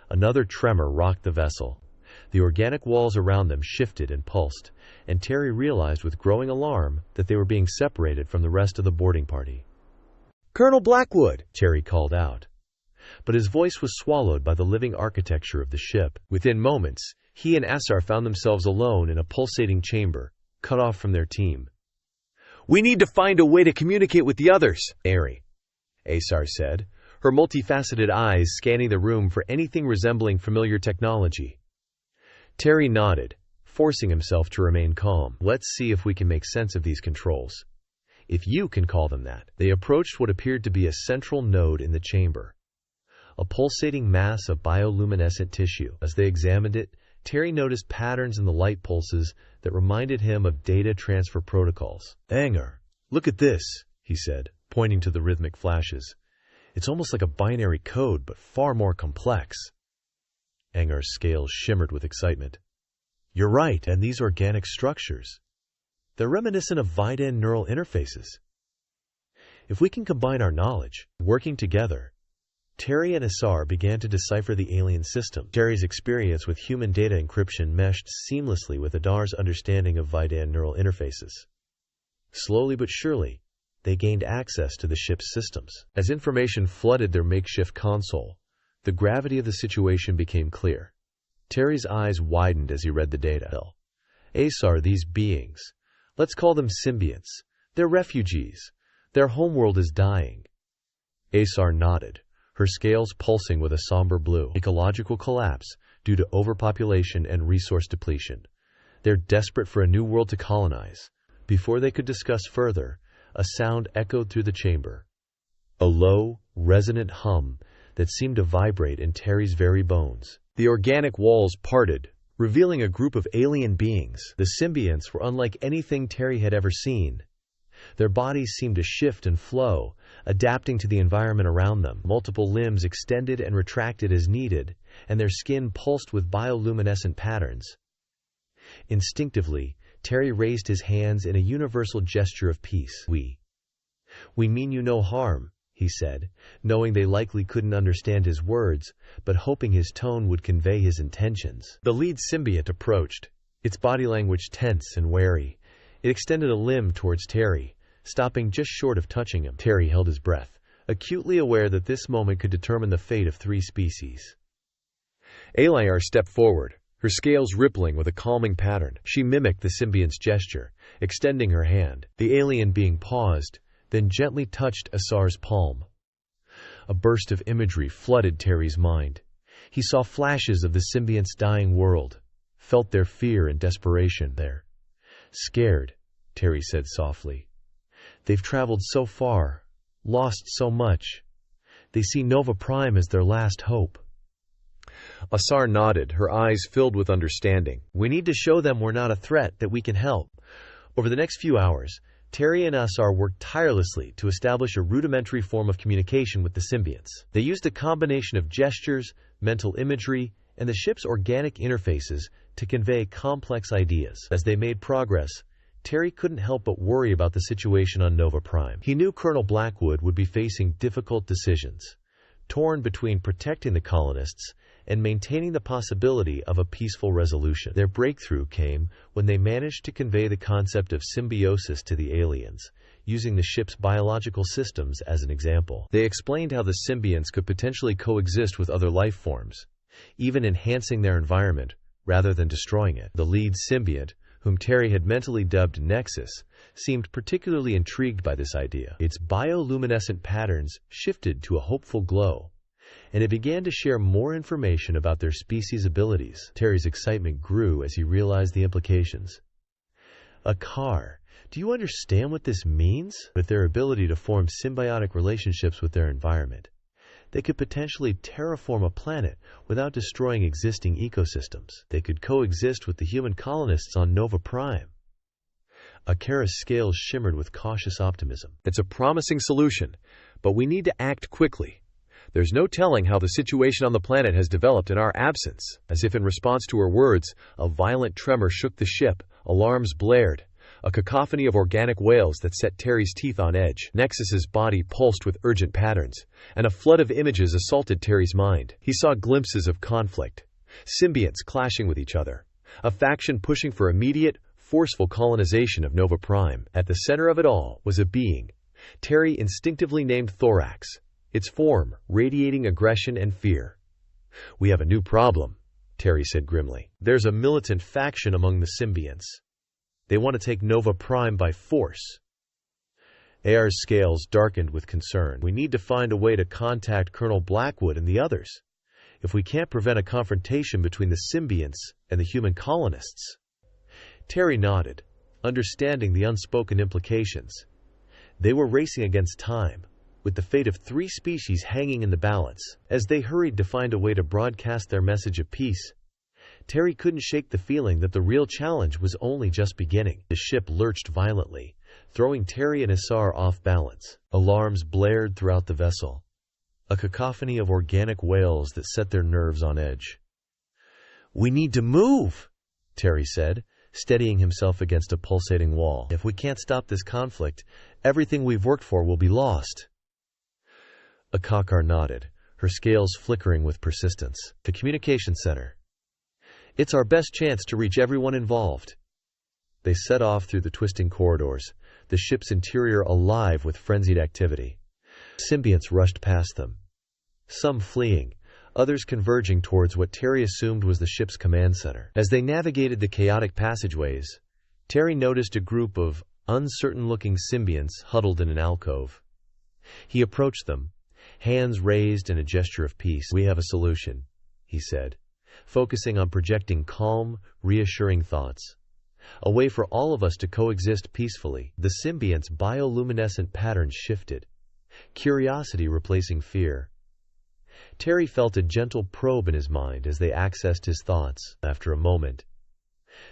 another tremor rocked the vessel. The organic walls around them shifted and pulsed, and Terry realized with growing alarm that they were being separated from the rest of the boarding party. "Colonel Blackwood!" Terry called out. But his voice was swallowed by the living architecture of the ship. Within moments, he and Asar found themselves alone in a pulsating chamber, cut off from their team. "We need to find a way to communicate with the others," Asar said, her multifaceted eyes scanning the room for anything resembling familiar technology. Terry nodded, forcing himself to remain calm. "Let's see if we can make sense of these controls. If you can call them that." They approached what appeared to be a central node in the chamber, a pulsating mass of bioluminescent tissue. As they examined it, Terry noticed patterns in the light pulses that reminded him of data transfer protocols. "Anger, look at this," he said, pointing to the rhythmic flashes. "It's almost like a binary code, but far more complex." Angar's scales shimmered with excitement. "You're right, and these organic structures, they're reminiscent of Vidan neural interfaces. If we can combine our knowledge, working together." Terry and Asar began to decipher the alien system. Terry's experience with human data encryption meshed seamlessly with Adar's understanding of Vidan neural interfaces. Slowly but surely, they gained access to the ship's systems. As information flooded their makeshift console, the gravity of the situation became clear. Terry's eyes widened as he read the data. "Asar, these beings, let's call them symbionts. They're refugees. Their homeworld is dying." Asar nodded, her scales pulsing with a somber blue. "Ecological collapse due to overpopulation and resource depletion. They're desperate for a new world to colonize." Before they could discuss further, a sound echoed through the chamber. A low, resonant hum that seemed to vibrate in Terry's very bones. The organic walls parted, revealing a group of alien beings. The symbionts were unlike anything Terry had ever seen. Their bodies seemed to shift and flow, adapting to the environment around them. Multiple limbs extended and retracted as needed, and their skin pulsed with bioluminescent patterns. Instinctively, Terry raised his hands in a universal gesture of peace. We mean you no harm," he said, knowing they likely couldn't understand his words, but hoping his tone would convey his intentions. The lead symbiont approached, its body language tense and wary. It extended a limb towards Terry, stopping just short of touching him. Terry held his breath, acutely aware that this moment could determine the fate of 3 species. Alayar stepped forward, her scales rippling with a calming pattern. She mimicked the symbiont's gesture, extending her hand. The alien being paused, then gently touched Asar's palm. A burst of imagery flooded Terry's mind. He saw flashes of the symbiont's dying world, felt their fear and desperation there. "Scared," Terry said softly. "They've traveled so far, lost so much. They see Nova Prime as their last hope." Asar nodded, her eyes filled with understanding. "We need to show them we're not a threat, that we can help." Over the next few hours, Terry and Asar worked tirelessly to establish a rudimentary form of communication with the symbionts. They used a combination of gestures, mental imagery, and the ship's organic interfaces to convey complex ideas. As they made progress, Terry couldn't help but worry about the situation on Nova Prime. He knew Colonel Blackwood would be facing difficult decisions, torn between protecting the colonists and maintaining the possibility of a peaceful resolution. Their breakthrough came when they managed to convey the concept of symbiosis to the aliens, using the ship's biological systems as an example. They explained how the symbionts could potentially coexist with other life forms, even enhancing their environment rather than destroying it. The lead symbiont, whom Terry had mentally dubbed Nexus, seemed particularly intrigued by this idea. Its bioluminescent patterns shifted to a hopeful glow, and it began to share more information about their species' abilities. Terry's excitement grew as he realized the implications. A car. Do you understand what this means? With their ability to form symbiotic relationships with their environment, they could potentially terraform a planet without destroying existing ecosystems. They could coexist with the human colonists on Nova Prime. Akara's scales shimmered with cautious optimism. It's a promising solution, but we need to act quickly. There's no telling how the situation on the planet has developed in our absence. As if in response to her words, a violent tremor shook the ship, alarms blared, a cacophony of organic wails that set Terry's teeth on edge. Nexus's body pulsed with urgent patterns, and a flood of images assaulted Terry's mind. He saw glimpses of conflict, symbionts clashing with each other, a faction pushing for immediate, forceful colonization of Nova Prime. At the center of it all was a being Terry instinctively named Thorax, its form radiating aggression and fear. "We have a new problem," Terry said grimly. "There's a militant faction among the symbionts. They want to take Nova Prime by force." AR's scales darkened with concern. "We need to find a way to contact Colonel Blackwood and the others, if we can't prevent a confrontation between the symbionts and the human colonists." Terry nodded, understanding the unspoken implications. They were racing against time, with the fate of 3 species hanging in the balance. As they hurried to find a way to broadcast their message of peace, Terry couldn't shake the feeling that the real challenge was only just beginning. The ship lurched violently, throwing Terry and Isar off balance. Alarms blared throughout the vessel, a cacophony of organic wails that set their nerves on edge. "We need to move," Terry said, steadying himself against a pulsating wall. "If we can't stop this conflict, everything we've worked for will be lost." Akakar nodded, her scales flickering with persistence. "The communication center. It's our best chance to reach everyone involved." They set off through the twisting corridors, the ship's interior alive with frenzied activity. Symbionts rushed past them, some fleeing, others converging towards what Terry assumed was the ship's command center. As they navigated the chaotic passageways, Terry noticed a group of uncertain-looking symbionts huddled in an alcove. He approached them, hands raised in a gesture of peace. "We have a solution," he said, focusing on projecting calm, reassuring thoughts. "A way for all of us to coexist peacefully." The symbionts' bioluminescent patterns shifted, curiosity replacing fear. Terry felt a gentle probe in his mind as they accessed his thoughts. After a moment,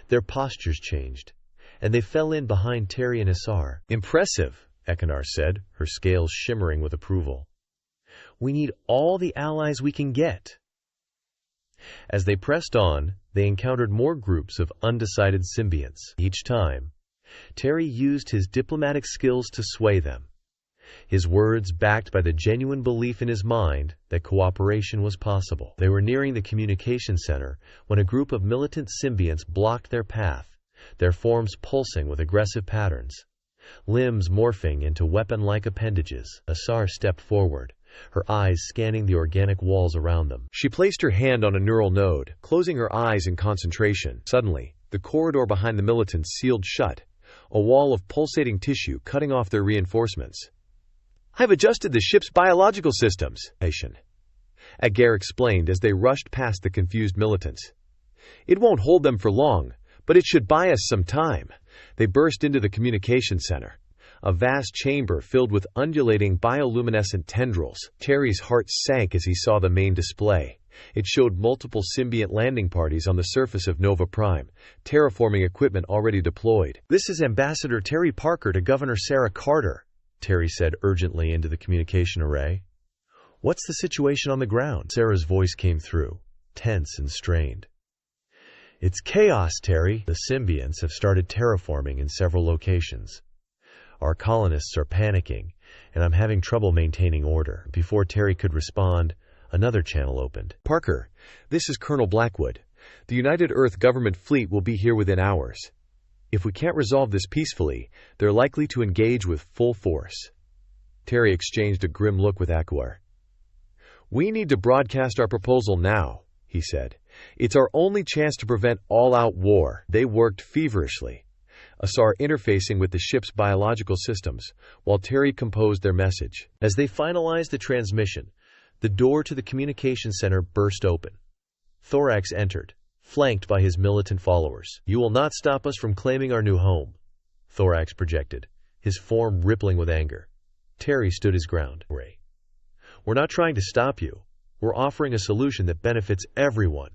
their postures changed, and they fell in behind Terry and Isar. "Impressive," Ekanar said, her scales shimmering with approval. "We need all the allies we can get." As they pressed on, they encountered more groups of undecided symbionts. Each time, Terry used his diplomatic skills to sway them, his words backed by the genuine belief in his mind that cooperation was possible. They were nearing the communication center when a group of militant symbionts blocked their path, their forms pulsing with aggressive patterns, limbs morphing into weapon-like appendages. Isar stepped forward, her eyes scanning the organic walls around them. She placed her hand on a neural node, closing her eyes in concentration. Suddenly, the corridor behind the militants sealed shut, a wall of pulsating tissue cutting off their reinforcements. "I've adjusted the ship's biological systems," Agar explained as they rushed past the confused militants. "It won't hold them for long, but it should buy us some time." They burst into the communication center, a vast chamber filled with undulating bioluminescent tendrils. Terry's heart sank as he saw the main display. It showed multiple symbiont landing parties on the surface of Nova Prime, terraforming equipment already deployed. "This is Ambassador Terry Parker to Governor Sarah Carter," Terry said urgently into the communication array. What's the situation on the ground? Sarah's voice came through, tense and strained. It's chaos, Terry. The symbionts have started terraforming in several locations. Our colonists are panicking, and I'm having trouble maintaining order. Before Terry could respond, another channel opened. Parker, this is Colonel Blackwood. The United Earth government fleet will be here within hours. If we can't resolve this peacefully, they're likely to engage with full force. Terry exchanged a grim look with Aquar. We need to broadcast our proposal now, he said. It's our only chance to prevent all-out war. They worked feverishly, Asar interfacing with the ship's biological systems, while Terry composed their message. As they finalized the transmission, the door to the communication center burst open. Thorax entered, flanked by his militant followers. You will not stop us from claiming our new home, Thorax projected, his form rippling with anger. Terry stood his ground. We're not trying to stop you. We're offering a solution that benefits everyone.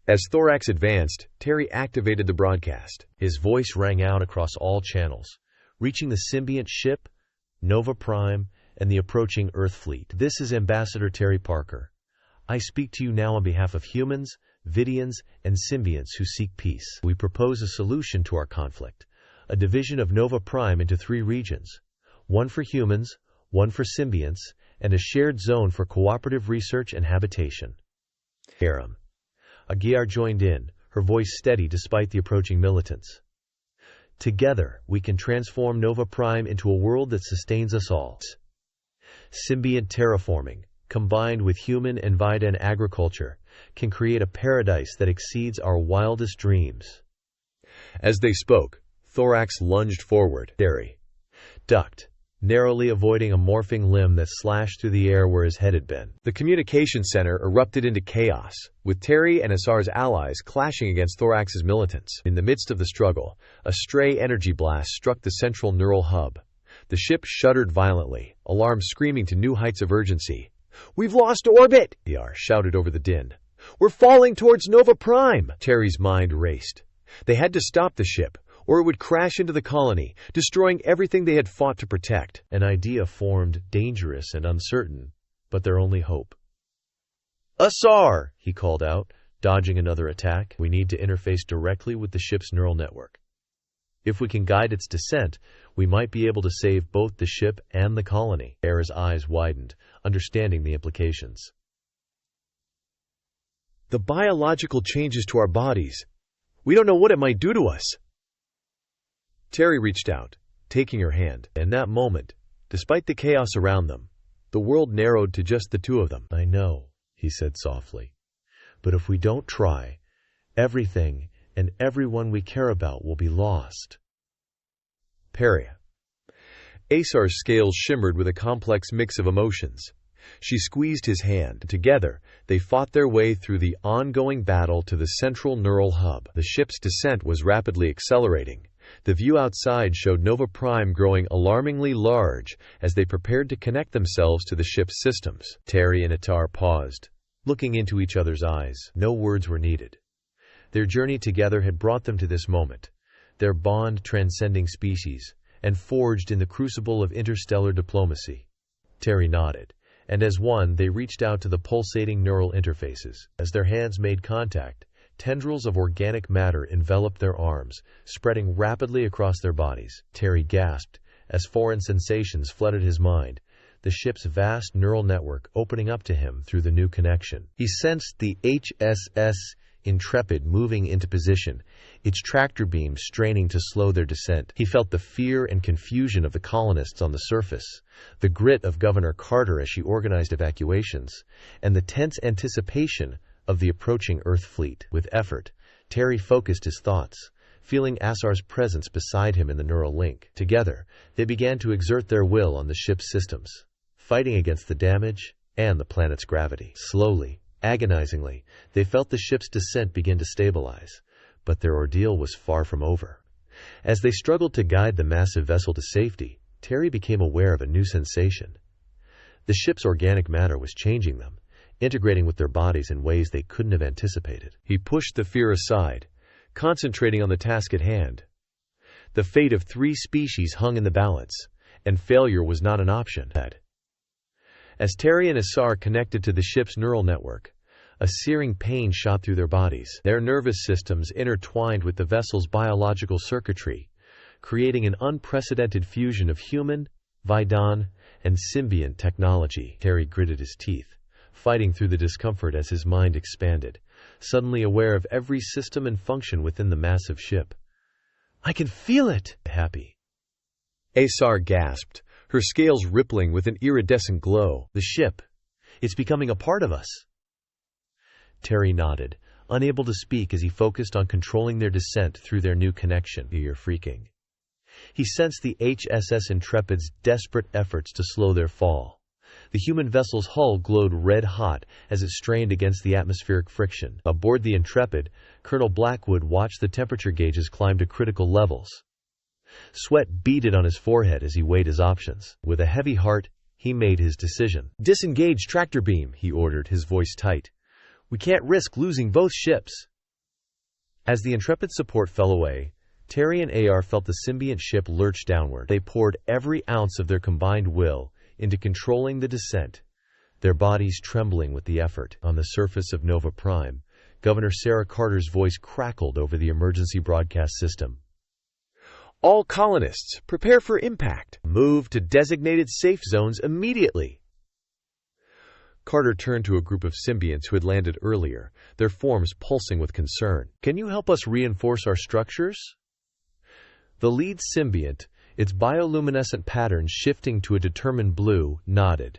As Thorax advanced, Terry activated the broadcast. His voice rang out across all channels, reaching the symbiont ship, Nova Prime, and the approaching Earth fleet. This is Ambassador Terry Parker. I speak to you now on behalf of humans, Vidians, and symbionts who seek peace. We propose a solution to our conflict, a division of Nova Prime into 3 regions, one for humans, one for symbionts, and a shared zone for cooperative research and habitation. Aguiar joined in, her voice steady despite the approaching militants. Together, we can transform Nova Prime into a world that sustains us all. Symbiont terraforming, combined with human and Vidan agriculture, can create a paradise that exceeds our wildest dreams. As they spoke, Thorax lunged forward. Terry ducked, narrowly avoiding a morphing limb that slashed through the air where his head had been. The communication center erupted into chaos, with Terry and Asar's allies clashing against Thorax's militants. In the midst of the struggle, a stray energy blast struck the central neural hub. The ship shuddered violently, alarm screaming to new heights of urgency. We've lost orbit! Aguiar shouted over the din. We're falling towards Nova Prime! Terry's mind raced. They had to stop the ship, or it would crash into the colony, destroying everything they had fought to protect. An idea formed, dangerous and uncertain, but their only hope. Asar! He called out, dodging another attack. We need to interface directly with the ship's neural network. If we can guide its descent, we might be able to save both the ship and the colony. Aira's eyes widened, understanding the implications. The biological changes to our bodies. We don't know what it might do to us. Terry reached out, taking her hand. In that moment, despite the chaos around them, the world narrowed to just the 2 of them. I know, he said softly, but if we don't try, everything and everyone we care about will be lost. Peria. Asar's scales shimmered with a complex mix of emotions. She squeezed his hand. Together, they fought their way through the ongoing battle to the central neural hub. The ship's descent was rapidly accelerating. The view outside showed Nova Prime growing alarmingly large as they prepared to connect themselves to the ship's systems. Terry and Atar paused, looking into each other's eyes. No words were needed. Their journey together had brought them to this moment, their bond transcending species, and forged in the crucible of interstellar diplomacy. Terry nodded, and as one they reached out to the pulsating neural interfaces. As their hands made contact, tendrils of organic matter enveloped their arms, spreading rapidly across their bodies. Terry gasped as foreign sensations flooded his mind, the ship's vast neural network opening up to him through the new connection. He sensed the HSS Intrepid moving into position, its tractor beams straining to slow their descent. He felt the fear and confusion of the colonists on the surface, the grit of Governor Carter as she organized evacuations, and the tense anticipation of the approaching Earth fleet. With effort, Terry focused his thoughts, feeling Asar's presence beside him in the neural link. Together, they began to exert their will on the ship's systems, fighting against the damage and the planet's gravity. Slowly, agonizingly, they felt the ship's descent begin to stabilize, but their ordeal was far from over. As they struggled to guide the massive vessel to safety, Terry became aware of a new sensation. The ship's organic matter was changing them, integrating with their bodies in ways they couldn't have anticipated. He pushed the fear aside, concentrating on the task at hand. The fate of 3 species hung in the balance, and failure was not an option. As Terry and Asar connected to the ship's neural network, a searing pain shot through their bodies. Their nervous systems intertwined with the vessel's biological circuitry, creating an unprecedented fusion of human, Vidan, and symbiont technology. Terry gritted his teeth, fighting through the discomfort as his mind expanded, suddenly aware of every system and function within the massive ship. "I can feel it!" Happy. Asar gasped, her scales rippling with an iridescent glow. "The ship. It's becoming a part of us." Terry nodded, unable to speak as he focused on controlling their descent through their new connection. "You're freaking." He sensed the HSS Intrepid's desperate efforts to slow their fall. The human vessel's hull glowed red-hot as it strained against the atmospheric friction. Aboard the Intrepid, Colonel Blackwood watched the temperature gauges climb to critical levels. Sweat beaded on his forehead as he weighed his options. With a heavy heart, he made his decision. "Disengage tractor beam," he ordered, his voice tight. "We can't risk losing both ships." As the Intrepid's support fell away, Terry and AR felt the symbiont ship lurch downward. They poured every ounce of their combined will into controlling the descent, their bodies trembling with the effort. On the surface of Nova Prime, Governor Sarah Carter's voice crackled over the emergency broadcast system. "All colonists, prepare for impact. Move to designated safe zones immediately." Carter turned to a group of symbionts who had landed earlier, their forms pulsing with concern. "Can you help us reinforce our structures?" The lead symbiont, its bioluminescent patterns shifting to a determined blue, nodded.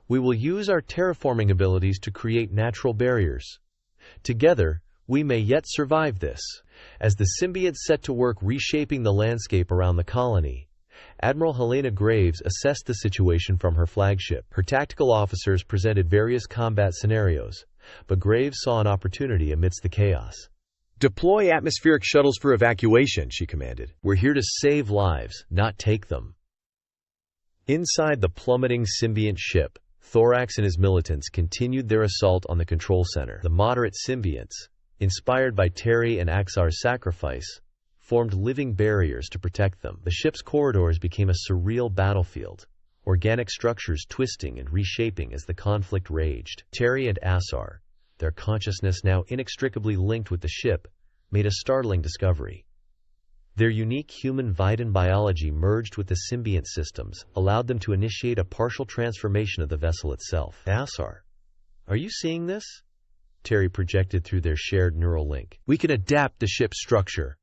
"We will use our terraforming abilities to create natural barriers. Together, we may yet survive this." As the symbionts set to work reshaping the landscape around the colony, Admiral Helena Graves assessed the situation from her flagship. Her tactical officers presented various combat scenarios, but Graves saw an opportunity amidst the chaos. "Deploy atmospheric shuttles for evacuation," she commanded. "We're here to save lives, not take them." Inside the plummeting symbiont ship, Thorax and his militants continued their assault on the control center. The moderate symbionts, inspired by Terry and Axar's sacrifice, formed living barriers to protect them. The ship's corridors became a surreal battlefield, organic structures twisting and reshaping as the conflict raged. Terry and Asar, their consciousness now inextricably linked with the ship, made a startling discovery. Their unique human Vidan biology merged with the symbiont systems, allowed them to initiate a partial transformation of the vessel itself. "Asar, are you seeing this?" Terry projected through their shared neural link. "We can adapt the ship's structure."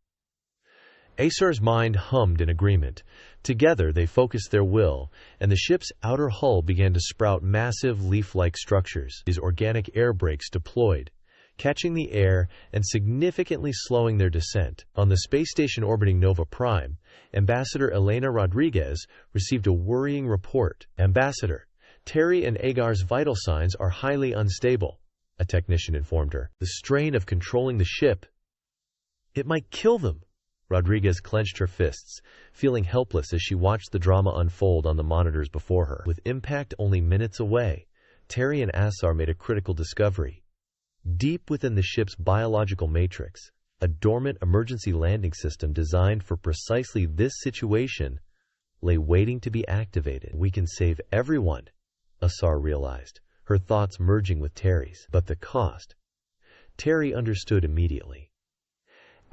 Asar's mind hummed in agreement. Together they focused their will, and the ship's outer hull began to sprout massive leaf-like structures. These organic air brakes deployed, catching the air and significantly slowing their descent. On the space station orbiting Nova Prime, Ambassador Elena Rodriguez received a worrying report. "Ambassador, Terry and Agar's vital signs are highly unstable," a technician informed her. "The strain of controlling the ship, it might kill them." Rodriguez clenched her fists, feeling helpless as she watched the drama unfold on the monitors before her. With impact only minutes away, Terry and Asar made a critical discovery. Deep within the ship's biological matrix, a dormant emergency landing system designed for precisely this situation lay waiting to be activated. "We can save everyone," Asar realized, her thoughts merging with Terry's. But the cost? Terry understood immediately.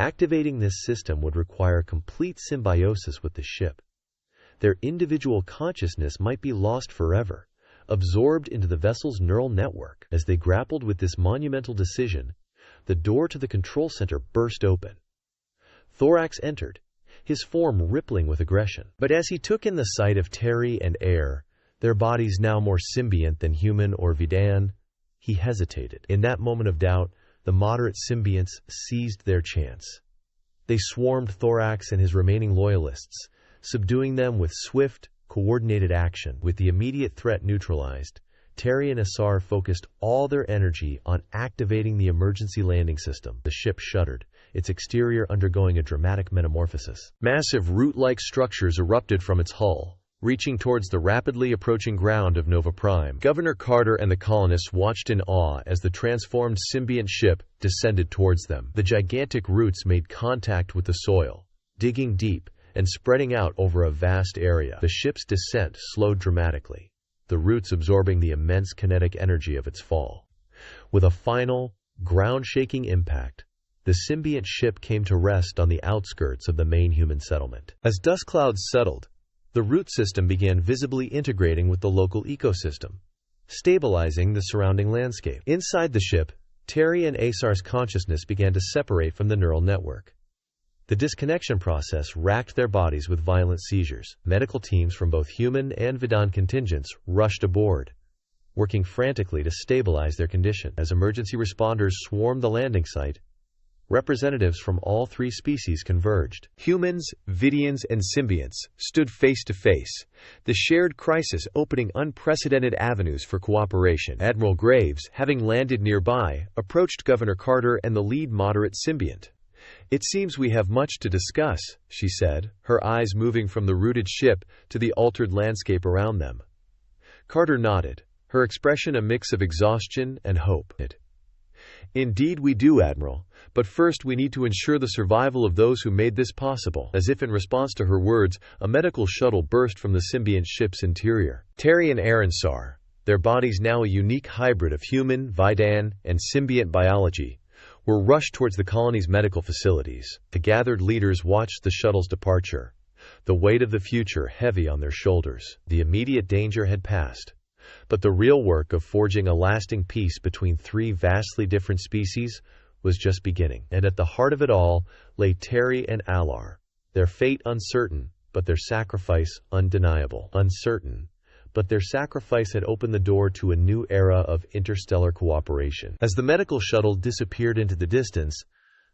Activating this system would require complete symbiosis with the ship. Their individual consciousness might be lost forever, absorbed into the vessel's neural network. As they grappled with this monumental decision, the door to the control center burst open. Thorax entered, his form rippling with aggression. But as he took in the sight of Terry and Air, their bodies now more symbiont than human or Vidan, he hesitated. In that moment of doubt, the moderate symbionts seized their chance. They swarmed Thorax and his remaining loyalists, subduing them with swift, coordinated action. With the immediate threat neutralized, Terry and Asar focused all their energy on activating the emergency landing system. The ship shuddered, its exterior undergoing a dramatic metamorphosis. Massive root-like structures erupted from its hull, reaching towards the rapidly approaching ground of Nova Prime. Governor Carter and the colonists watched in awe as the transformed symbiont ship descended towards them. The gigantic roots made contact with the soil, digging deep and spreading out over a vast area. The ship's descent slowed dramatically, the roots absorbing the immense kinetic energy of its fall. With a final, ground-shaking impact, the symbiont ship came to rest on the outskirts of the main human settlement. As dust clouds settled, the root system began visibly integrating with the local ecosystem, stabilizing the surrounding landscape. Inside the ship, Terry and Asar's consciousness began to separate from the neural network. The disconnection process racked their bodies with violent seizures. Medical teams from both human and Vidan contingents rushed aboard, working frantically to stabilize their condition. As emergency responders swarmed the landing site, representatives from all three species converged. Humans, Vidians, and symbionts stood face to face, the shared crisis opening unprecedented avenues for cooperation. Admiral Graves, having landed nearby, approached Governor Carter and the lead moderate symbiont. "It seems we have much to discuss," she said, her eyes moving from the rooted ship to the altered landscape around them. Carter nodded, her expression a mix of exhaustion and hope. "Indeed we do, Admiral. But first we need to ensure the survival of those who made this possible." As if in response to her words, a medical shuttle burst from the symbiont ship's interior. Terry and Aaron saw, their bodies now a unique hybrid of human, Vidan, and symbiont biology, were rushed towards the colony's medical facilities. The gathered leaders watched the shuttle's departure, the weight of the future heavy on their shoulders. The immediate danger had passed, but the real work of forging a lasting peace between three vastly different species was just beginning. And at the heart of it all lay Terry and Alar, their fate uncertain, but their sacrifice undeniable. Uncertain, but their sacrifice had opened the door to a new era of interstellar cooperation. As the medical shuttle disappeared into the distance,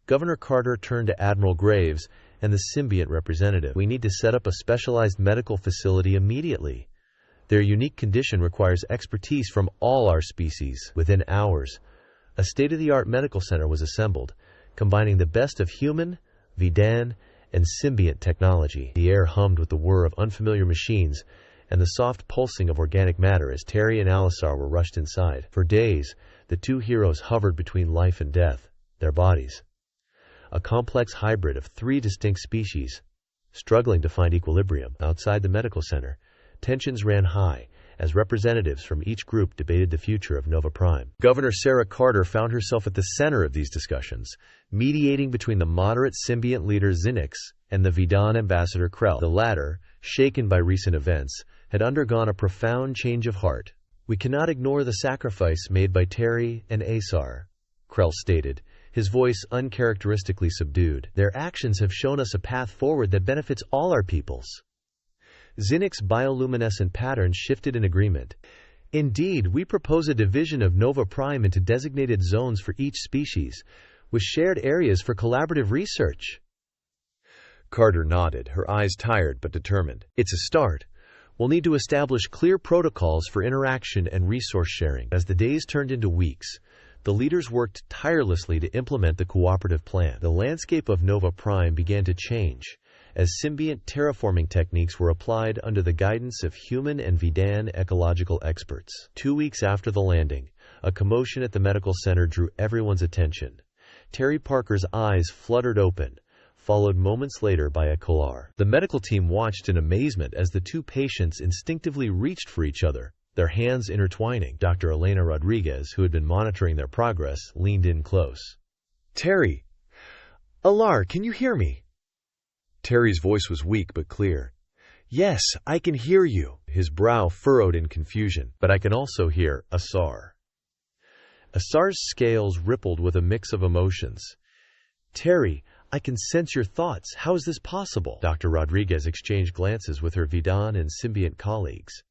Governor Carter turned to Admiral Graves and the symbiont representative. "We need to set up a specialized medical facility immediately. Their unique condition requires expertise from all our species." Within hours, a state-of-the-art medical center was assembled, combining the best of human, Vidan, and symbiont technology. The air hummed with the whir of unfamiliar machines and the soft pulsing of organic matter as Terry and Alisar were rushed inside. For days, the two heroes hovered between life and death, their bodies, a complex hybrid of three distinct species, struggling to find equilibrium. Outside the medical center, tensions ran high as representatives from each group debated the future of Nova Prime. Governor Sarah Carter found herself at the center of these discussions, mediating between the moderate symbiont leader Zinix and the Vidan ambassador Krell. The latter, shaken by recent events, had undergone a profound change of heart. "We cannot ignore the sacrifice made by Terry and Asar," Krell stated, his voice uncharacteristically subdued. "Their actions have shown us a path forward that benefits all our peoples." Zinix's bioluminescent patterns shifted in agreement. "Indeed, we propose a division of Nova Prime into designated zones for each species, with shared areas for collaborative research." Carter nodded, her eyes tired but determined. "It's a start. We'll need to establish clear protocols for interaction and resource sharing." As the days turned into weeks, the leaders worked tirelessly to implement the cooperative plan. The landscape of Nova Prime began to change, as symbiont terraforming techniques were applied under the guidance of human and Vidan ecological experts. 2 weeks after the landing, a commotion at the medical center drew everyone's attention. Terry Parker's eyes fluttered open, followed moments later by a kolar. The medical team watched in amazement as the two patients instinctively reached for each other, their hands intertwining. Dr. Elena Rodriguez, who had been monitoring their progress, leaned in close. "Terry! Alar, can you hear me?" Terry's voice was weak but clear. "Yes, I can hear you." His brow furrowed in confusion. "But I can also hear Asar." Asar's scales rippled with a mix of emotions. "Terry, I can sense your thoughts. How is this possible?" Dr. Rodriguez exchanged glances with her Vidan and symbiont colleagues.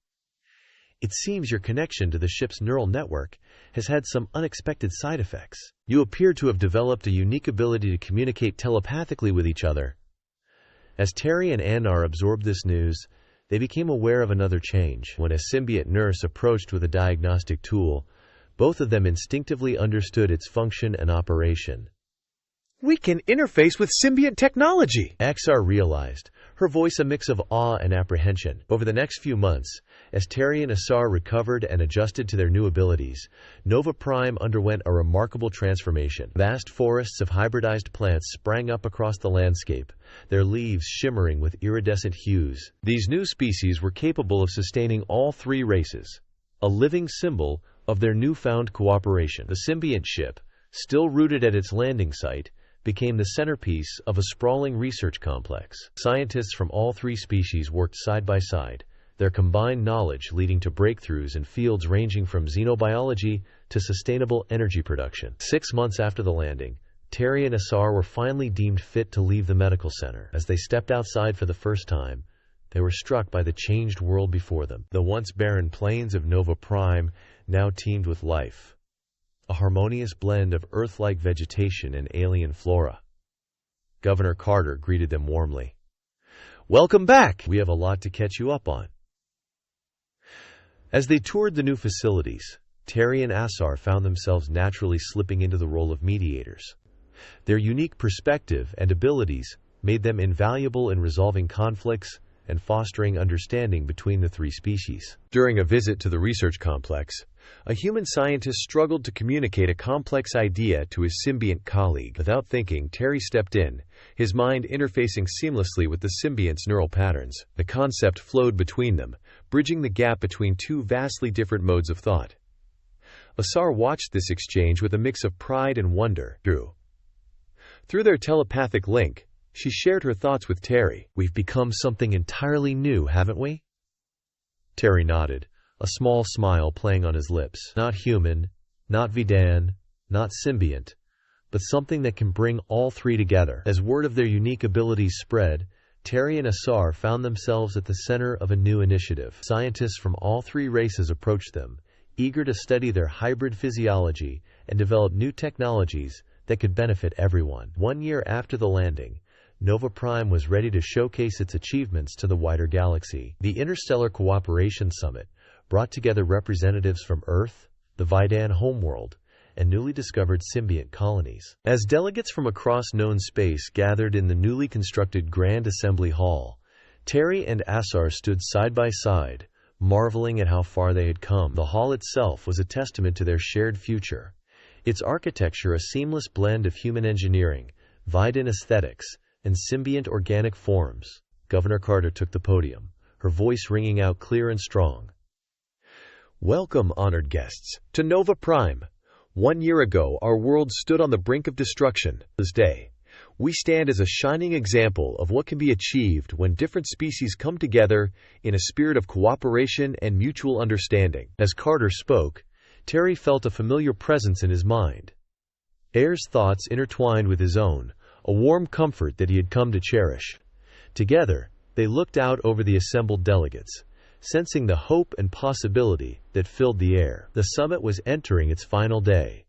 "It seems your connection to the ship's neural network has had some unexpected side effects. You appear to have developed a unique ability to communicate telepathically with each other." As Terry and Anar absorbed this news, they became aware of another change. When a symbiont nurse approached with a diagnostic tool, both of them instinctively understood its function and operation. "We can interface with symbiont technology!" Axar realized, her voice a mix of awe and apprehension. Over the next few months, as Terry and Asar recovered and adjusted to their new abilities, Nova Prime underwent a remarkable transformation. Vast forests of hybridized plants sprang up across the landscape, their leaves shimmering with iridescent hues. These new species were capable of sustaining all three races, a living symbol of their newfound cooperation. The symbiont ship, still rooted at its landing site, became the centerpiece of a sprawling research complex. Scientists from all three species worked side by side, their combined knowledge leading to breakthroughs in fields ranging from xenobiology to sustainable energy production. 6 months after the landing, Terry and Asar were finally deemed fit to leave the medical center. As they stepped outside for the first time, they were struck by the changed world before them. The once barren plains of Nova Prime now teemed with life, a harmonious blend of Earth-like vegetation and alien flora. Governor Carter greeted them warmly. "Welcome back! We have a lot to catch you up on." As they toured the new facilities, Terry and Asar found themselves naturally slipping into the role of mediators. Their unique perspective and abilities made them invaluable in resolving conflicts and fostering understanding between the three species. During a visit to the research complex, a human scientist struggled to communicate a complex idea to his symbiont colleague. Without thinking, Terry stepped in, his mind interfacing seamlessly with the symbiont's neural patterns. The concept flowed between them, bridging the gap between two vastly different modes of thought. Asar watched this exchange with a mix of pride and wonder. Through their telepathic link, she shared her thoughts with Terry. "We've become something entirely new, haven't we?" Terry nodded, a small smile playing on his lips. "Not human, not Vidan, not symbiont, but something that can bring all three together." As word of their unique abilities spread, Terry and Asar found themselves at the center of a new initiative. Scientists from all three races approached them, eager to study their hybrid physiology and develop new technologies that could benefit everyone. 1 year after the landing, Nova Prime was ready to showcase its achievements to the wider galaxy. The Interstellar Cooperation Summit brought together representatives from Earth, the Vidan homeworld, and newly discovered symbiont colonies. As delegates from across known space gathered in the newly constructed Grand Assembly Hall, Terry and Asar stood side by side, marveling at how far they had come. The hall itself was a testament to their shared future, its architecture a seamless blend of human engineering, Vidan aesthetics, and symbiont organic forms. Governor Carter took the podium, her voice ringing out clear and strong. "Welcome, honored guests, to Nova Prime. 1 year ago, our world stood on the brink of destruction. This day, we stand as a shining example of what can be achieved when different species come together in a spirit of cooperation and mutual understanding." As Carter spoke, Terry felt a familiar presence in his mind. Ayer's thoughts intertwined with his own, a warm comfort that he had come to cherish. Together, they looked out over the assembled delegates, sensing the hope and possibility that filled the air. The summit was entering its final day,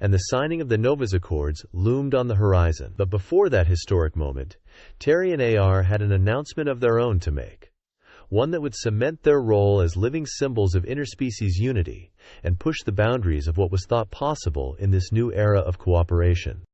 and the signing of the Nova's Accords loomed on the horizon. But before that historic moment, Terry and AR had an announcement of their own to make, one that would cement their role as living symbols of interspecies unity and push the boundaries of what was thought possible in this new era of cooperation.